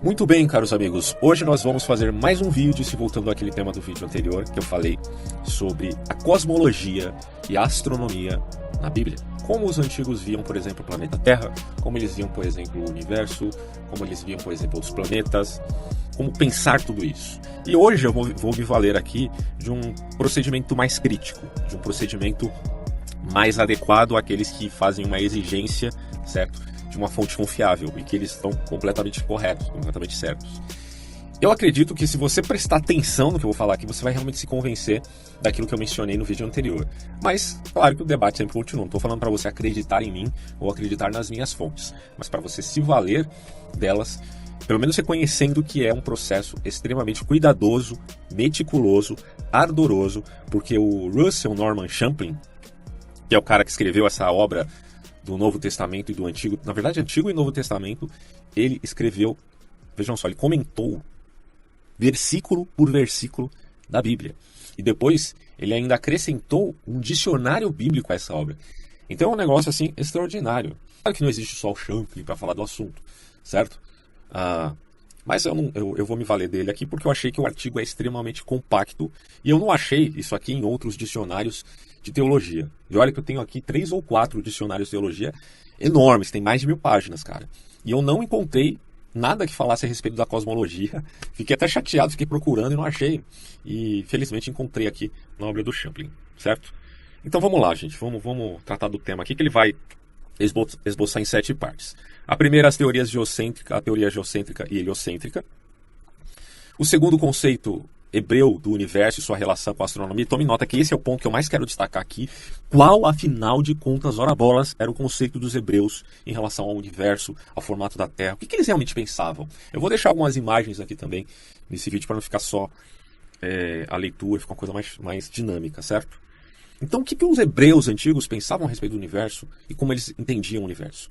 Muito bem, caros amigos, hoje nós vamos fazer mais um vídeo, se voltando àquele tema do vídeo anterior, que eu falei sobre a cosmologia e a astronomia na Bíblia. Como os antigos viam, por exemplo, o planeta Terra, como eles viam, por exemplo, o universo, como eles viam, por exemplo, os planetas, como pensar tudo isso. E hoje eu vou me valer aqui de um procedimento mais crítico, de um procedimento mais adequado àqueles que fazem uma exigência, certo? De uma fonte confiável e que eles estão completamente corretos, completamente certos. Eu acredito que se você prestar atenção no que eu vou falar aqui, você vai realmente se convencer daquilo que eu mencionei no vídeo anterior. Mas, claro que o debate sempre continua. Não estou falando para você acreditar em mim ou acreditar nas minhas fontes, mas para você se valer delas, pelo menos reconhecendo que é um processo extremamente cuidadoso, meticuloso, ardoroso, porque o Russell Norman Champlin, que é o cara que escreveu essa obra do Novo Testamento e do Antigo, na verdade Antigo e Novo Testamento, ele escreveu, vejam só, ele comentou versículo por versículo da Bíblia. E depois ele ainda acrescentou um dicionário bíblico a essa obra. Então é um negócio assim extraordinário. Claro que não existe só o Champlin para falar do assunto, certo? Mas eu vou me valer dele aqui porque eu achei que o artigo é extremamente compacto e eu não achei isso aqui em outros dicionários de teologia. E olha que eu tenho aqui 3 ou 4 dicionários de teologia enormes, tem mais de 1000 páginas, cara. E eu não encontrei nada que falasse a respeito da cosmologia. Fiquei até chateado, fiquei procurando e não achei. E felizmente encontrei aqui na obra do Champlin, certo? Então vamos lá, gente, vamos tratar do tema aqui que ele vai esboçar em 7 partes. A primeira, as teorias geocêntricas, a teoria geocêntrica e heliocêntrica. O segundo conceito hebreu do universo e sua relação com a astronomia. Tome nota que esse é o ponto que eu mais quero destacar aqui. Qual, afinal de contas, ora bolas, era o conceito dos hebreus em relação ao universo, ao formato da Terra? O que eles realmente pensavam? Eu vou deixar algumas imagens aqui também nesse vídeo para não ficar só a leitura, ficar uma coisa mais dinâmica, certo? Então, o que os hebreus antigos pensavam a respeito do universo e como eles entendiam o universo?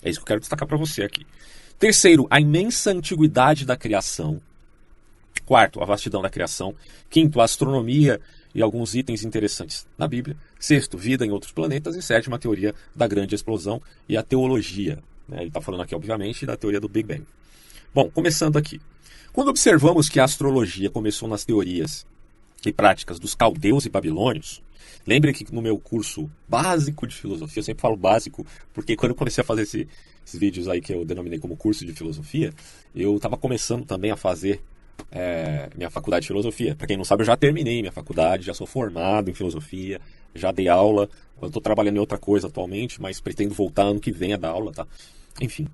É isso que eu quero destacar para você aqui. Terceiro, a imensa antiguidade da criação. Quarto, a vastidão da criação. Quinto, a astronomia e alguns itens interessantes na Bíblia. Sexto, vida em outros planetas. E sétimo, a teoria da grande explosão e a teologia. Ele está falando aqui, obviamente, da teoria do Big Bang. Bom, começando aqui. Quando observamos que a astrologia começou nas teorias e práticas dos caldeus e babilônios, lembre que no meu curso básico de filosofia, eu sempre falo básico, porque quando eu comecei a fazer esses vídeos aí que eu denominei como curso de filosofia, eu estava começando também a fazer minha faculdade de filosofia. Para quem não sabe, eu já terminei minha faculdade, já sou formado em filosofia, já dei aula. Eu estou trabalhando em outra coisa atualmente, mas pretendo voltar ano que vem a dar aula, tá? Enfim.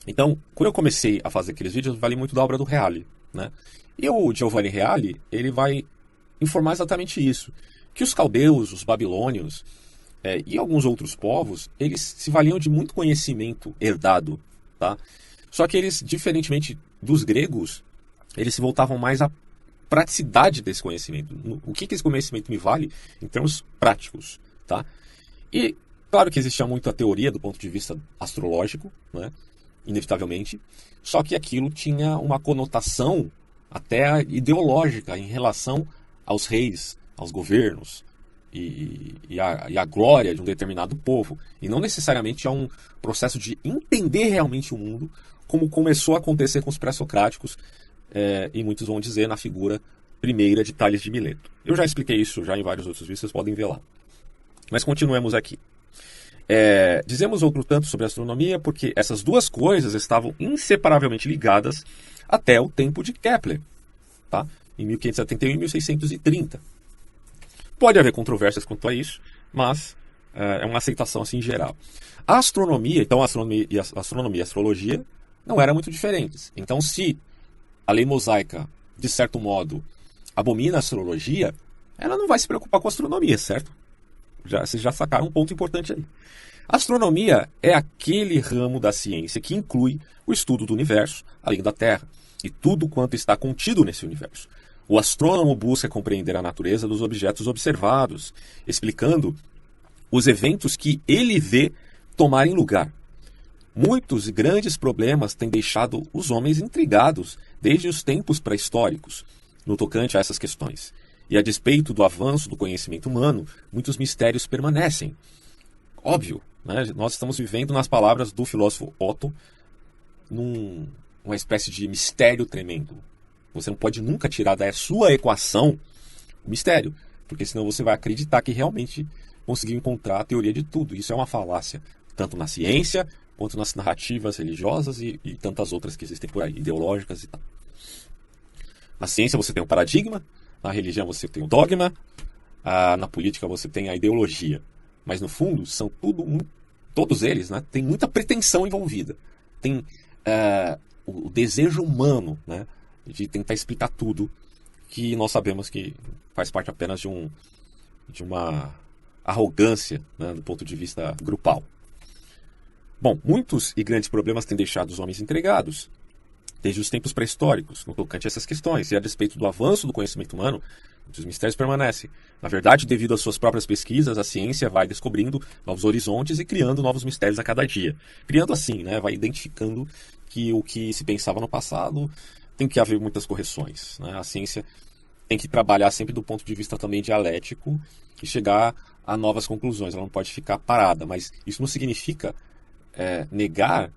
Então, quando eu comecei a fazer aqueles vídeos, eu falei muito da obra do Reale, né? E o Giovanni Reale, ele vai informar exatamente isso. Que os caldeus, os babilônios e alguns outros povos, eles se valiam de muito conhecimento herdado, tá? Só que eles, diferentemente dos gregos, eles se voltavam mais à praticidade desse conhecimento. O que esse conhecimento me vale em termos práticos, tá? E, claro que existia muita teoria do ponto de vista astrológico, né? Inevitavelmente, só que aquilo tinha uma conotação até ideológica em relação aos reis, aos governos e a glória de um determinado povo, e não necessariamente a um processo de entender realmente o mundo, como começou a acontecer com os pré-socráticos, e muitos vão dizer na figura primeira de Tales de Mileto. Eu já expliquei isso já em vários outros vídeos, vocês podem ver lá. Mas continuemos aqui. Dizemos outro tanto sobre a astronomia porque essas duas coisas estavam inseparavelmente ligadas até o tempo de Kepler, tá? Em 1571 e 1630. Pode haver controvérsias quanto a isso, mas é uma aceitação assim geral. A astronomia, então a astronomia e a astrologia não eram muito diferentes. Então, se a lei mosaica, de certo modo, abomina a astrologia, ela não vai se preocupar com a astronomia, certo? Vocês já sacaram um ponto importante aí. A astronomia é aquele ramo da ciência que inclui o estudo do universo, além da Terra, e tudo quanto está contido nesse universo. O astrônomo busca compreender a natureza dos objetos observados, explicando os eventos que ele vê tomarem lugar. Muitos e grandes problemas têm deixado os homens intrigados desde os tempos pré-históricos no tocante a essas questões. E a despeito do avanço do conhecimento humano, muitos mistérios permanecem. Óbvio, né? Nós estamos vivendo nas palavras do filósofo Otto numa espécie de mistério tremendo. Você não pode nunca tirar da sua equação o mistério, porque senão você vai acreditar que realmente conseguiu encontrar a teoria de tudo. Isso é uma falácia, tanto na ciência, quanto nas narrativas religiosas e tantas outras que existem por aí, ideológicas e tal. Na ciência você tem um paradigma, na religião você tem um dogma, na política você tem a ideologia. Mas no fundo, são todos eles, né, tem muita pretensão envolvida. Tem o desejo humano, né, de tentar explicar tudo, que nós sabemos que faz parte apenas de uma arrogância, né, do ponto de vista grupal. Bom, muitos e grandes problemas têm deixado os homens entregados, desde os tempos pré-históricos, no tocante a essas questões, e a despeito do avanço do conhecimento humano, os mistérios permanecem. Na verdade, devido às suas próprias pesquisas, a ciência vai descobrindo novos horizontes e criando novos mistérios a cada dia. Criando assim, né, vai identificando que o que se pensava no passado tem que haver muitas correções, né? A ciência tem que trabalhar sempre do ponto de vista também dialético e chegar a novas conclusões. Ela não pode ficar parada, mas isso não significa negar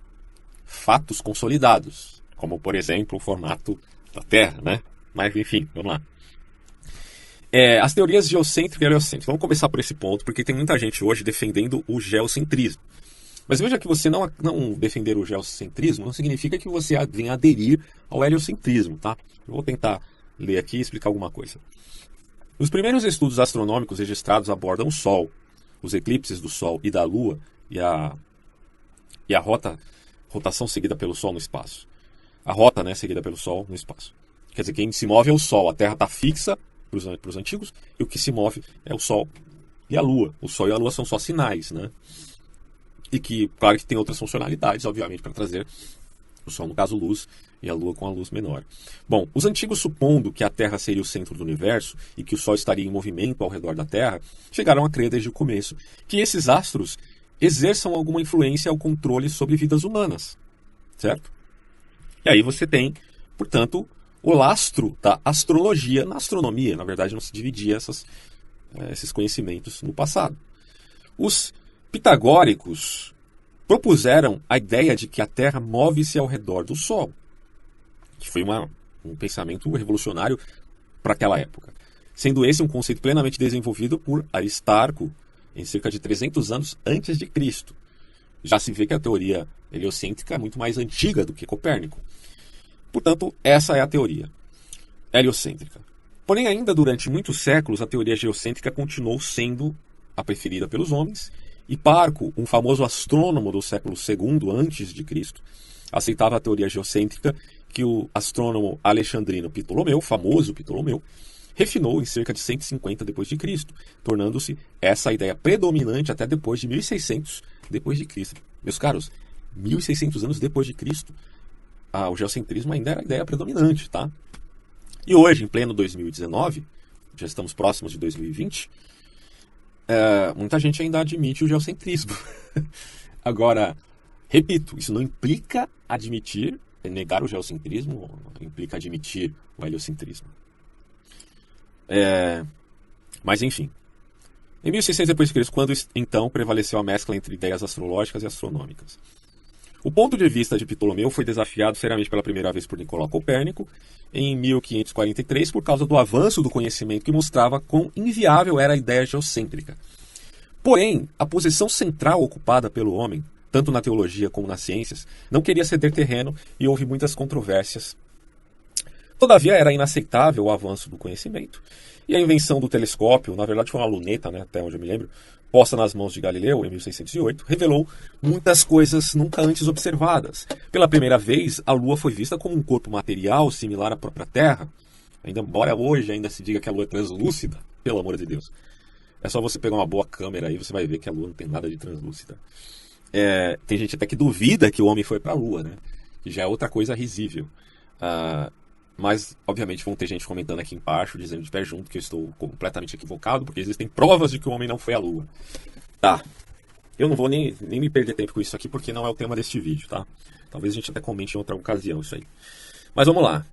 fatos consolidados, como, por exemplo, o formato da Terra, né? Mas, enfim, vamos lá. As teorias geocêntrica e heliocêntrica. Vamos começar por esse ponto, porque tem muita gente hoje defendendo o geocentrismo. Mas veja que você não defender o geocentrismo não significa que você venha aderir ao heliocentrismo, tá? Eu vou tentar ler aqui e explicar alguma coisa. Os primeiros estudos astronômicos registrados abordam o Sol, os eclipses do Sol e da Lua e a rotação seguida pelo Sol no espaço. A rota, né, seguida pelo Sol no espaço. Quer dizer, quem se move é o Sol. A Terra está fixa para os antigos e o que se move é o Sol e a Lua. O Sol e a Lua são só sinais, né? E que, claro que tem outras funcionalidades, obviamente, para trazer o Sol, no caso, luz, e a Lua com a luz menor. Bom, os antigos, supondo que a Terra seria o centro do universo e que o Sol estaria em movimento ao redor da Terra, chegaram a crer desde o começo que esses astros exerçam alguma influência ao controle sobre vidas humanas, certo? E aí você tem, portanto, o lastro da astrologia na astronomia. Na verdade, não se dividia esses conhecimentos no passado. Os pitagóricos propuseram a ideia de que a Terra move-se ao redor do Sol, que foi um pensamento revolucionário para aquela época, sendo esse um conceito plenamente desenvolvido por Aristarco em cerca de 300 anos antes de Cristo. Já se vê que a teoria heliocêntrica é muito mais antiga do que Copérnico. Portanto, essa é a teoria heliocêntrica. Porém, ainda durante muitos séculos, a teoria geocêntrica continuou sendo a preferida pelos homens, e Parco, um famoso astrônomo do século II antes de Cristo, aceitava a teoria geocêntrica que o astrônomo alexandrino Ptolomeu, famoso Ptolomeu, refinou em cerca de 150 d.C., tornando-se essa a ideia predominante até depois de 1600 d.C. Meus caros, 1600 anos depois de Cristo, o geocentrismo ainda era a ideia predominante, tá? E hoje, em pleno 2019, já estamos próximos de 2020, muita gente ainda admite o geocentrismo. Agora, repito, isso não implica negar o geocentrismo, implica admitir o heliocentrismo. Mas enfim, em 1600 d.C., quando então prevaleceu a mescla entre ideias astrológicas e astronômicas. O ponto de vista de Ptolomeu foi desafiado seriamente pela primeira vez por Nicolau Copérnico em 1543 por causa do avanço do conhecimento que mostrava quão inviável era a ideia geocêntrica. Porém, a posição central ocupada pelo homem, tanto na teologia como nas ciências, não queria ceder terreno e houve muitas controvérsias. Todavia, era inaceitável o avanço do conhecimento e a invenção do telescópio, na verdade foi uma luneta, né, até onde eu me lembro, posta nas mãos de Galileu em 1608, revelou muitas coisas nunca antes observadas. Pela primeira vez, a Lua foi vista como um corpo material similar à própria Terra, embora hoje ainda se diga que a Lua é translúcida, pelo amor de Deus. É só você pegar uma boa câmera aí, você vai ver que a Lua não tem nada de translúcida. Tem gente até que duvida que o homem foi para a Lua, né? Que já é outra coisa risível. Mas, obviamente, vão ter gente comentando aqui embaixo, dizendo de pé junto que eu estou completamente equivocado, porque existem provas de que o homem não foi à Lua. Tá. Eu não vou nem me perder tempo com isso aqui, porque não é o tema deste vídeo, tá? Talvez a gente até comente em outra ocasião isso aí. Mas vamos lá.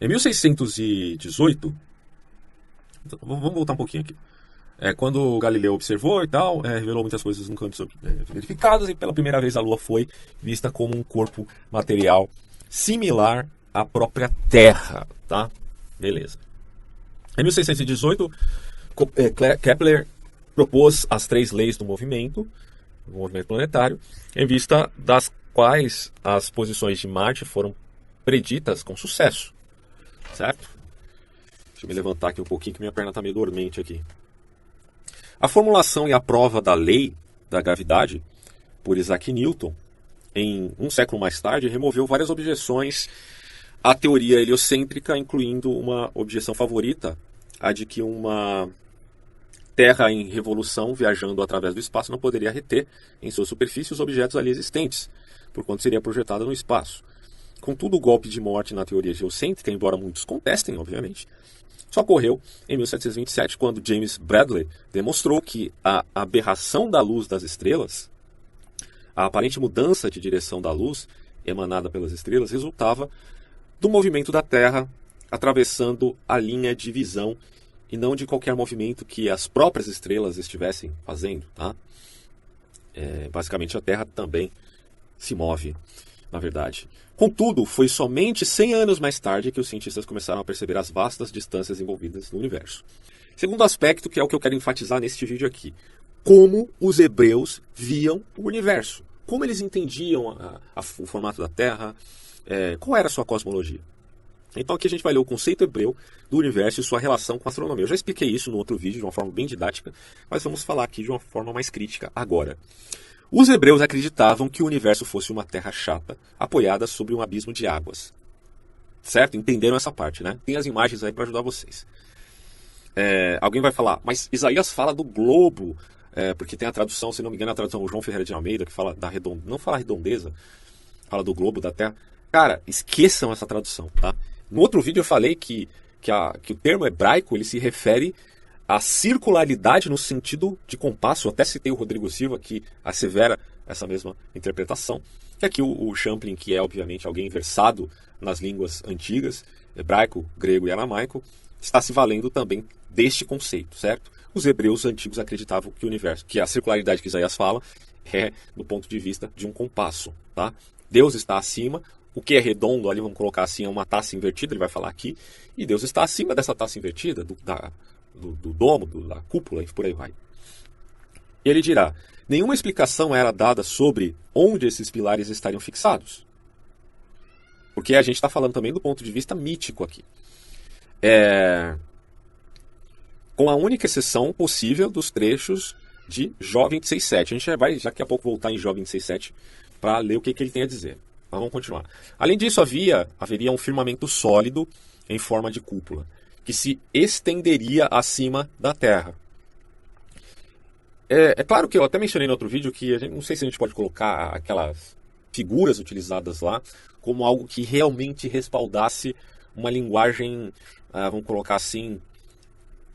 Em 1618... Vamos voltar um pouquinho aqui. Quando o Galileu observou e tal, revelou muitas coisas nunca antes verificadas, e pela primeira vez a Lua foi vista como um corpo material similar à própria Terra, tá? Beleza. Em 1618, Kepler propôs as 3 leis do movimento planetário, em vista das quais as posições de Marte foram preditas com sucesso, certo? Deixa eu me levantar aqui um pouquinho que minha perna está meio dormente aqui. A formulação e a prova da lei da gravidade por Isaac Newton, em um século mais tarde, removeu várias objeções à teoria heliocêntrica, incluindo uma objeção favorita, a de que uma Terra em revolução, viajando através do espaço, não poderia reter em sua superfície os objetos ali existentes, porquanto seria projetada no espaço. Contudo, o golpe de morte na teoria geocêntrica, embora muitos contestem, obviamente, só ocorreu em 1727, quando James Bradley demonstrou que a aberração da luz das estrelas, a aparente mudança de direção da luz emanada pelas estrelas, resultava do movimento da Terra atravessando a linha de visão e não de qualquer movimento que as próprias estrelas estivessem fazendo, tá? Basicamente a Terra também se move, na verdade. Contudo, foi somente 100 anos mais tarde que os cientistas começaram a perceber as vastas distâncias envolvidas no universo. Segundo aspecto, que é o que eu quero enfatizar neste vídeo aqui, como os hebreus viam o universo, como eles entendiam o formato da Terra, qual era a sua cosmologia. Então aqui a gente vai ler o conceito hebreu do universo e sua relação com a astronomia. Eu já expliquei isso no outro vídeo de uma forma bem didática, mas vamos falar aqui de uma forma mais crítica agora. Os hebreus acreditavam que o universo fosse uma terra chata, apoiada sobre um abismo de águas. Certo? Entenderam essa parte, né? Tem as imagens aí para ajudar vocês. Alguém vai falar, mas Isaías fala do globo, porque tem a tradução, se não me engano, a tradução do João Ferreira de Almeida, que fala da redondeza, não fala redondeza, fala do globo da Terra. Cara, esqueçam essa tradução, tá? No outro vídeo eu falei que o termo hebraico ele se refere à circularidade no sentido de compasso. Eu até citei o Rodrigo Silva que assevera essa mesma interpretação. E aqui o Champlin, que é obviamente alguém versado nas línguas antigas, hebraico, grego e aramaico, está se valendo também deste conceito, certo? Os hebreus antigos acreditavam que o universo, que a circularidade que Isaías fala, é do ponto de vista de um compasso, tá? Deus está acima. O que é redondo ali, vamos colocar assim, é uma taça invertida, ele vai falar aqui. E Deus está acima dessa taça invertida, do domo, da cúpula e por aí vai. Ele dirá, nenhuma explicação era dada sobre onde esses pilares estariam fixados. Porque a gente está falando também do ponto de vista mítico aqui. Com a única exceção possível dos trechos de Jó 26:7. A gente vai daqui a pouco voltar em Jó 26:7 para ler o que ele tem a dizer. Mas vamos continuar. Além disso, haveria um firmamento sólido em forma de cúpula, que se estenderia acima da Terra. É claro que eu até mencionei no outro vídeo que não sei se a gente pode colocar aquelas figuras utilizadas lá como algo que realmente respaldasse uma linguagem, vamos colocar assim,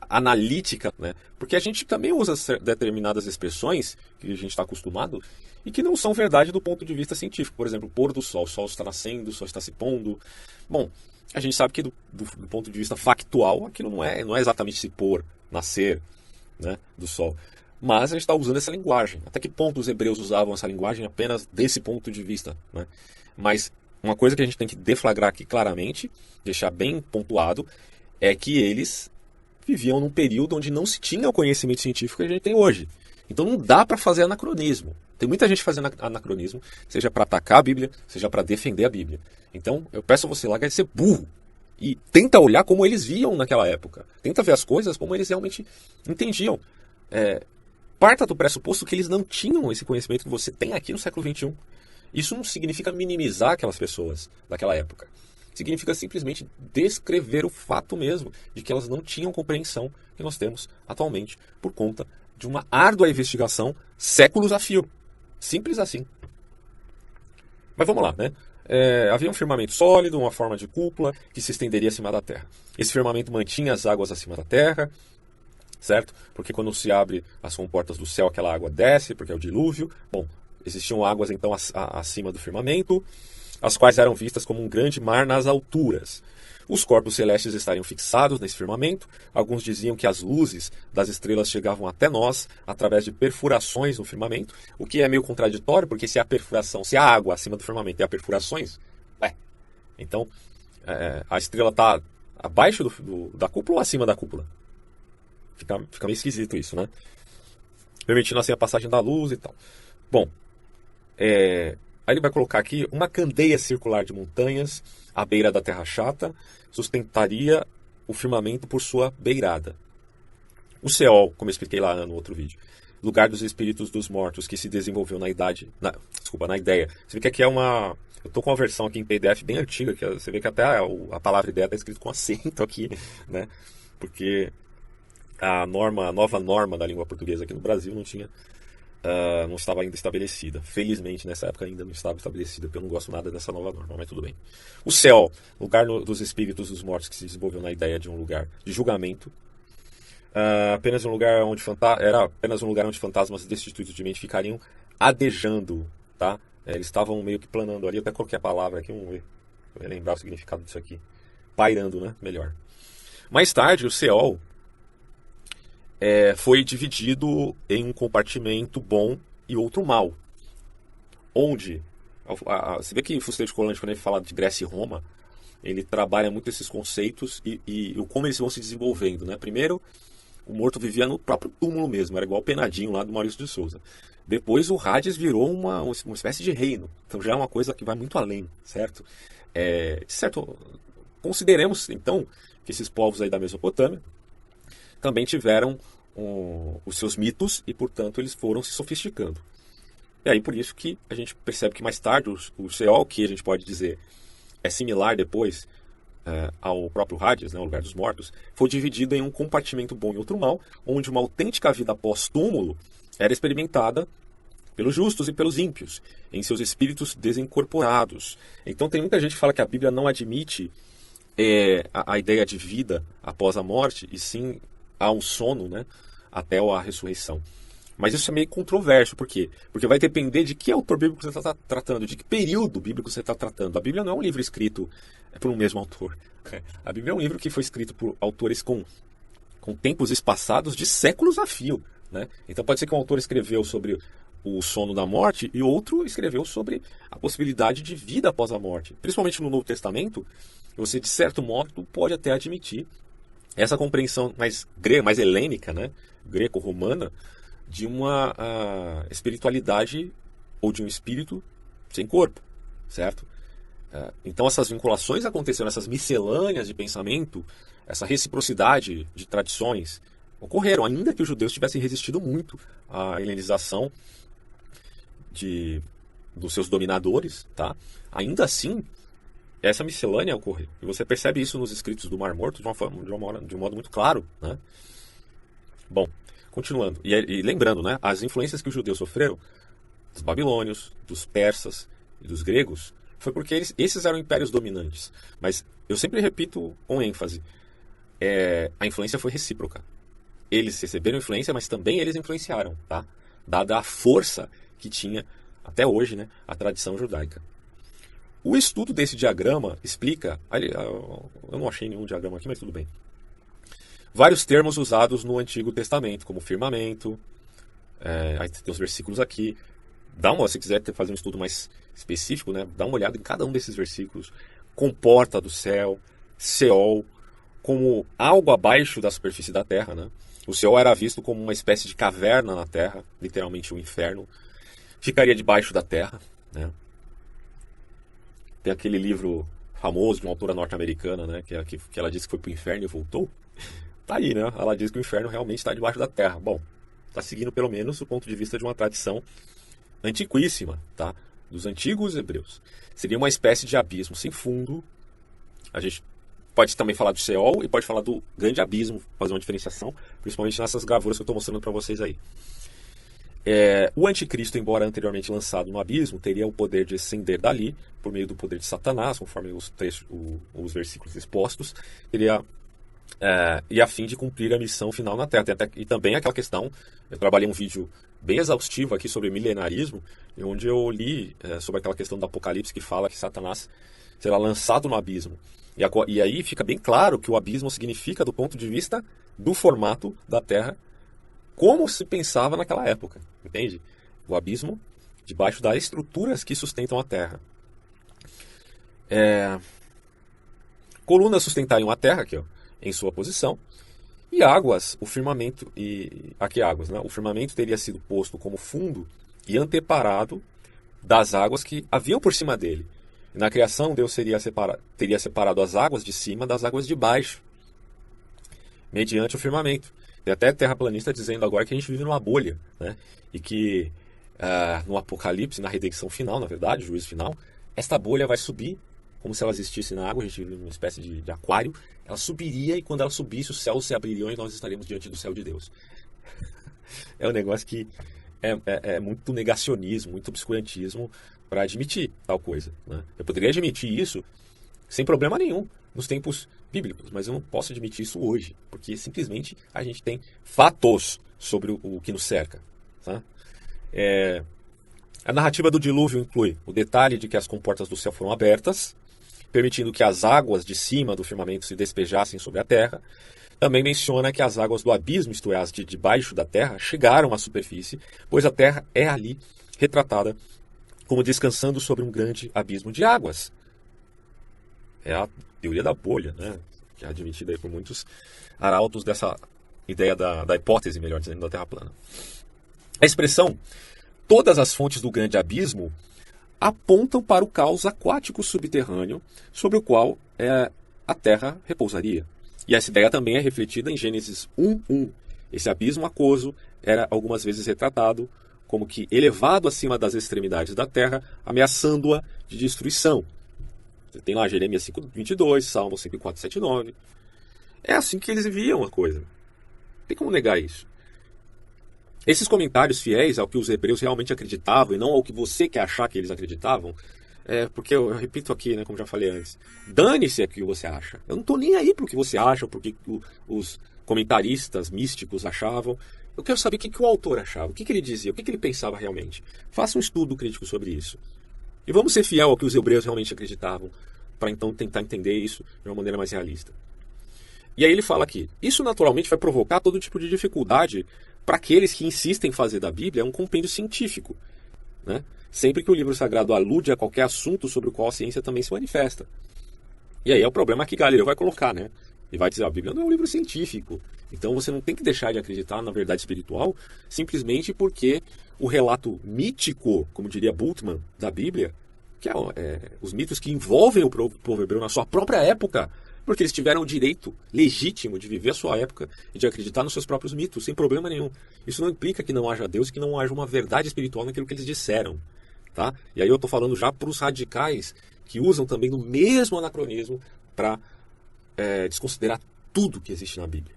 analítica, né? Porque a gente também usa determinadas expressões que a gente está acostumado e que não são verdade do ponto de vista científico. Por exemplo, pôr do sol. O sol está nascendo, o sol está se pondo. Bom, a gente sabe que do ponto de vista factual, aquilo não é exatamente se pôr, nascer, né, do sol. Mas a gente está usando essa linguagem. Até que ponto os hebreus usavam essa linguagem apenas desse ponto de vista, né? Mas uma coisa que a gente tem que deflagrar aqui claramente, deixar bem pontuado, é que eles viviam num período onde não se tinha o conhecimento científico que a gente tem hoje. Então não dá para fazer anacronismo. Tem muita gente fazendo anacronismo, seja para atacar a Bíblia, seja para defender a Bíblia. Então eu peço a você lá de ser burro e tenta olhar como eles viam naquela época. Tenta ver as coisas como eles realmente entendiam. Parta do pressuposto que eles não tinham esse conhecimento que você tem aqui no século XXI. Isso não significa minimizar aquelas pessoas daquela época. Significa simplesmente descrever o fato mesmo de que elas não tinham compreensão que nós temos atualmente por conta de uma árdua investigação séculos a fio. Simples assim. Mas vamos lá, né? Havia um firmamento sólido, uma forma de cúpula que se estenderia acima da Terra. Esse firmamento mantinha as águas acima da Terra, certo? Porque quando se abre as comportas do céu, aquela água desce, porque é o dilúvio. Bom, existiam águas então acima do firmamento, as quais eram vistas como um grande mar nas alturas. Os corpos celestes estariam fixados nesse firmamento. Alguns diziam que as luzes das estrelas chegavam até nós através de perfurações no firmamento, o que é meio contraditório, porque se a perfuração, se a água acima do firmamento e há perfurações, então a estrela está abaixo da cúpula ou acima da cúpula? Fica meio esquisito isso, né? Permitindo assim a passagem da luz e tal. Bom, aí ele vai colocar aqui uma candeia circular de montanhas à beira da terra chata sustentaria o firmamento por sua beirada. O Seol, como eu expliquei lá no outro vídeo, lugar dos espíritos dos mortos que se desenvolveu na ideia. Você vê que aqui eu estou com uma versão aqui em PDF bem antiga, que você vê que até a palavra ideia está escrito com acento aqui, né? Porque a nova norma da língua portuguesa aqui no Brasil não estava ainda estabelecida. Felizmente, nessa época ainda não estava estabelecida, porque eu não gosto nada dessa nova norma, mas tudo bem. O céu, lugar dos espíritos dos mortos que se desenvolveu na ideia de um lugar de julgamento. Era apenas um lugar onde fantasmas destituídos de mente ficariam adejando, tá? Eles estavam meio que planando ali, eu até coloquei a palavra aqui, vamos ver, eu lembrar o significado disso aqui. Pairando, né? Melhor. Mais tarde, o Seol foi dividido em um compartimento bom e outro mal. Onde, você vê que o Fusteiro de Colante, quando ele fala de Grécia e Roma, ele trabalha muito esses conceitos e como eles vão se desenvolvendo, né? Primeiro, o morto vivia no próprio túmulo mesmo, era igual o Penadinho lá do Maurício de Souza. Depois o Hades virou uma espécie de reino, então já é uma coisa que vai muito além, certo? Consideremos então que esses povos aí da Mesopotâmia também tiveram os seus mitos e, portanto, eles foram se sofisticando. E aí por isso que a gente percebe que mais tarde o Seol, que a gente pode dizer é similar depois ao próprio Hades, né, o lugar dos mortos, foi dividido em um compartimento bom e outro mal, onde uma autêntica vida pós-túmulo era experimentada pelos justos e pelos ímpios, em seus espíritos desincorporados. Então tem muita gente que fala que a Bíblia não admite a ideia de vida após a morte, e sim há um sono, né, até a ressurreição. Mas isso é meio controverso, por quê? Porque vai depender de que autor bíblico você está tratando, de que período bíblico você está tratando. A Bíblia não é um livro escrito por um mesmo autor. A Bíblia é um livro que foi escrito por autores com tempos espaçados de séculos a fio, né? Então pode ser que um autor escreveu sobre o sono da morte e outro escreveu sobre a possibilidade de vida após a morte. Principalmente no Novo Testamento, você de certo modo pode até admitir essa compreensão mais helênica, né? Greco-romana, de uma espiritualidade ou de um espírito sem corpo, certo? Então essas vinculações aconteceram, essas miscelâneas de pensamento, essa reciprocidade de tradições ocorreram, ainda que os judeus tivessem resistido muito à helenização dos seus dominadores, tá? Ainda assim, essa miscelânea ocorreu. E você percebe isso nos escritos do Mar Morto de um modo muito claro, né? Bom, continuando, e lembrando, né, as influências que os judeus sofreram dos babilônios, dos persas e dos gregos, foi porque esses eram impérios dominantes. Mas eu sempre repito com ênfase, a influência foi recíproca. Eles receberam influência, mas também eles influenciaram, tá? Dada a força que tinha, até hoje, né, a tradição judaica. O estudo desse diagrama explica, eu não achei nenhum diagrama aqui, mas tudo bem, vários termos usados no Antigo Testamento, como firmamento, aí tem os versículos aqui. Se quiser fazer um estudo mais específico, né, dá uma olhada em cada um desses versículos. Comporta do céu, Seol, como algo abaixo da superfície da terra, né? O Seol era visto como uma espécie de caverna na terra, literalmente um inferno. Ficaria debaixo da terra, né? Tem aquele livro famoso de uma autora norte-americana, né, que ela disse que foi para o inferno e voltou. Tá aí, né? Ela diz que o inferno realmente está debaixo da terra. Bom, está seguindo pelo menos o ponto de vista de uma tradição antiquíssima, tá? Dos antigos hebreus. Seria uma espécie de abismo sem fundo. A gente pode também falar do Seol e pode falar do grande abismo, fazer uma diferenciação, principalmente nessas gravuras que eu estou mostrando para vocês aí. O anticristo, embora anteriormente lançado no abismo, teria o poder de ascender dali, por meio do poder de Satanás, conforme os versículos expostos, e a fim de cumprir a missão final na Terra. E também aquela questão, eu trabalhei um vídeo bem exaustivo aqui sobre milenarismo, onde eu li sobre aquela questão do Apocalipse que fala que Satanás será lançado no abismo. E aí fica bem claro que o abismo significa do ponto de vista do formato da Terra, como se pensava naquela época, entende? O abismo debaixo das estruturas que sustentam a Terra. Colunas sustentariam a Terra aqui, ó, em sua posição, e águas, o firmamento, e aqui águas, né? O firmamento teria sido posto como fundo e anteparado das águas que haviam por cima dele. Na criação, Deus teria separado as águas de cima das águas de baixo, mediante o firmamento. Tem até terraplanista dizendo agora que a gente vive numa bolha, né? E que no Apocalipse, na redenção final, na verdade, o juízo final, esta bolha vai subir, como se ela existisse na água, a gente vive numa espécie de aquário, ela subiria e quando ela subisse, os céus se abririam e nós estaremos diante do céu de Deus. É um negócio que é muito negacionismo, muito obscurantismo para admitir tal coisa, né? Eu poderia admitir isso sem problema nenhum nos tempos bíblicos, mas eu não posso admitir isso hoje, porque simplesmente a gente tem fatos sobre o que nos cerca, tá? A narrativa do dilúvio inclui o detalhe de que as comportas do céu foram abertas, permitindo que as águas de cima do firmamento se despejassem sobre a terra. Também menciona que as águas do abismo, isto é, as de debaixo da terra, chegaram à superfície, pois a terra é ali retratada como descansando sobre um grande abismo de águas. É a teoria da bolha, né? Que é admitida aí por muitos arautos dessa ideia da hipótese, melhor dizendo, da Terra plana. A expressão todas as fontes do grande abismo apontam para o caos aquático subterrâneo sobre o qual a Terra repousaria. E essa ideia também é refletida em Gênesis 1:1. Esse abismo aquoso era algumas vezes retratado como que elevado acima das extremidades da Terra, ameaçando-a de destruição. Você tem lá Jeremias 5:22, Salmo 104, 7, 9. É assim que eles viam a coisa. Não tem como negar isso. Esses comentários fiéis ao que os hebreus realmente acreditavam e não ao que você quer achar que eles acreditavam, porque eu repito aqui, né, como já falei antes, dane-se aquilo que você acha. Eu não estou nem aí para o que você acha, porque os comentaristas místicos achavam. Eu quero saber o que o autor achava, o que ele dizia, o que ele pensava realmente. Faça um estudo crítico sobre isso. E vamos ser fiel ao que os hebreus realmente acreditavam, para então tentar entender isso de uma maneira mais realista. E aí ele fala aqui, isso naturalmente vai provocar todo tipo de dificuldade para aqueles que insistem em fazer da Bíblia um compêndio científico, né? Sempre que o livro sagrado alude a qualquer assunto sobre o qual a ciência também se manifesta. E aí é o problema que Galileu vai colocar, né? Ele vai dizer, a Bíblia não é um livro científico. Então você não tem que deixar de acreditar na verdade espiritual simplesmente porque o relato mítico, como diria Bultmann, da Bíblia, que os mitos que envolvem o povo hebreu na sua própria época, porque eles tiveram o direito legítimo de viver a sua época e de acreditar nos seus próprios mitos, sem problema nenhum. Isso não implica que não haja Deus e que não haja uma verdade espiritual naquilo que eles disseram, tá? E aí eu estou falando já para os radicais que usam também o mesmo anacronismo para desconsiderar tudo que existe na Bíblia.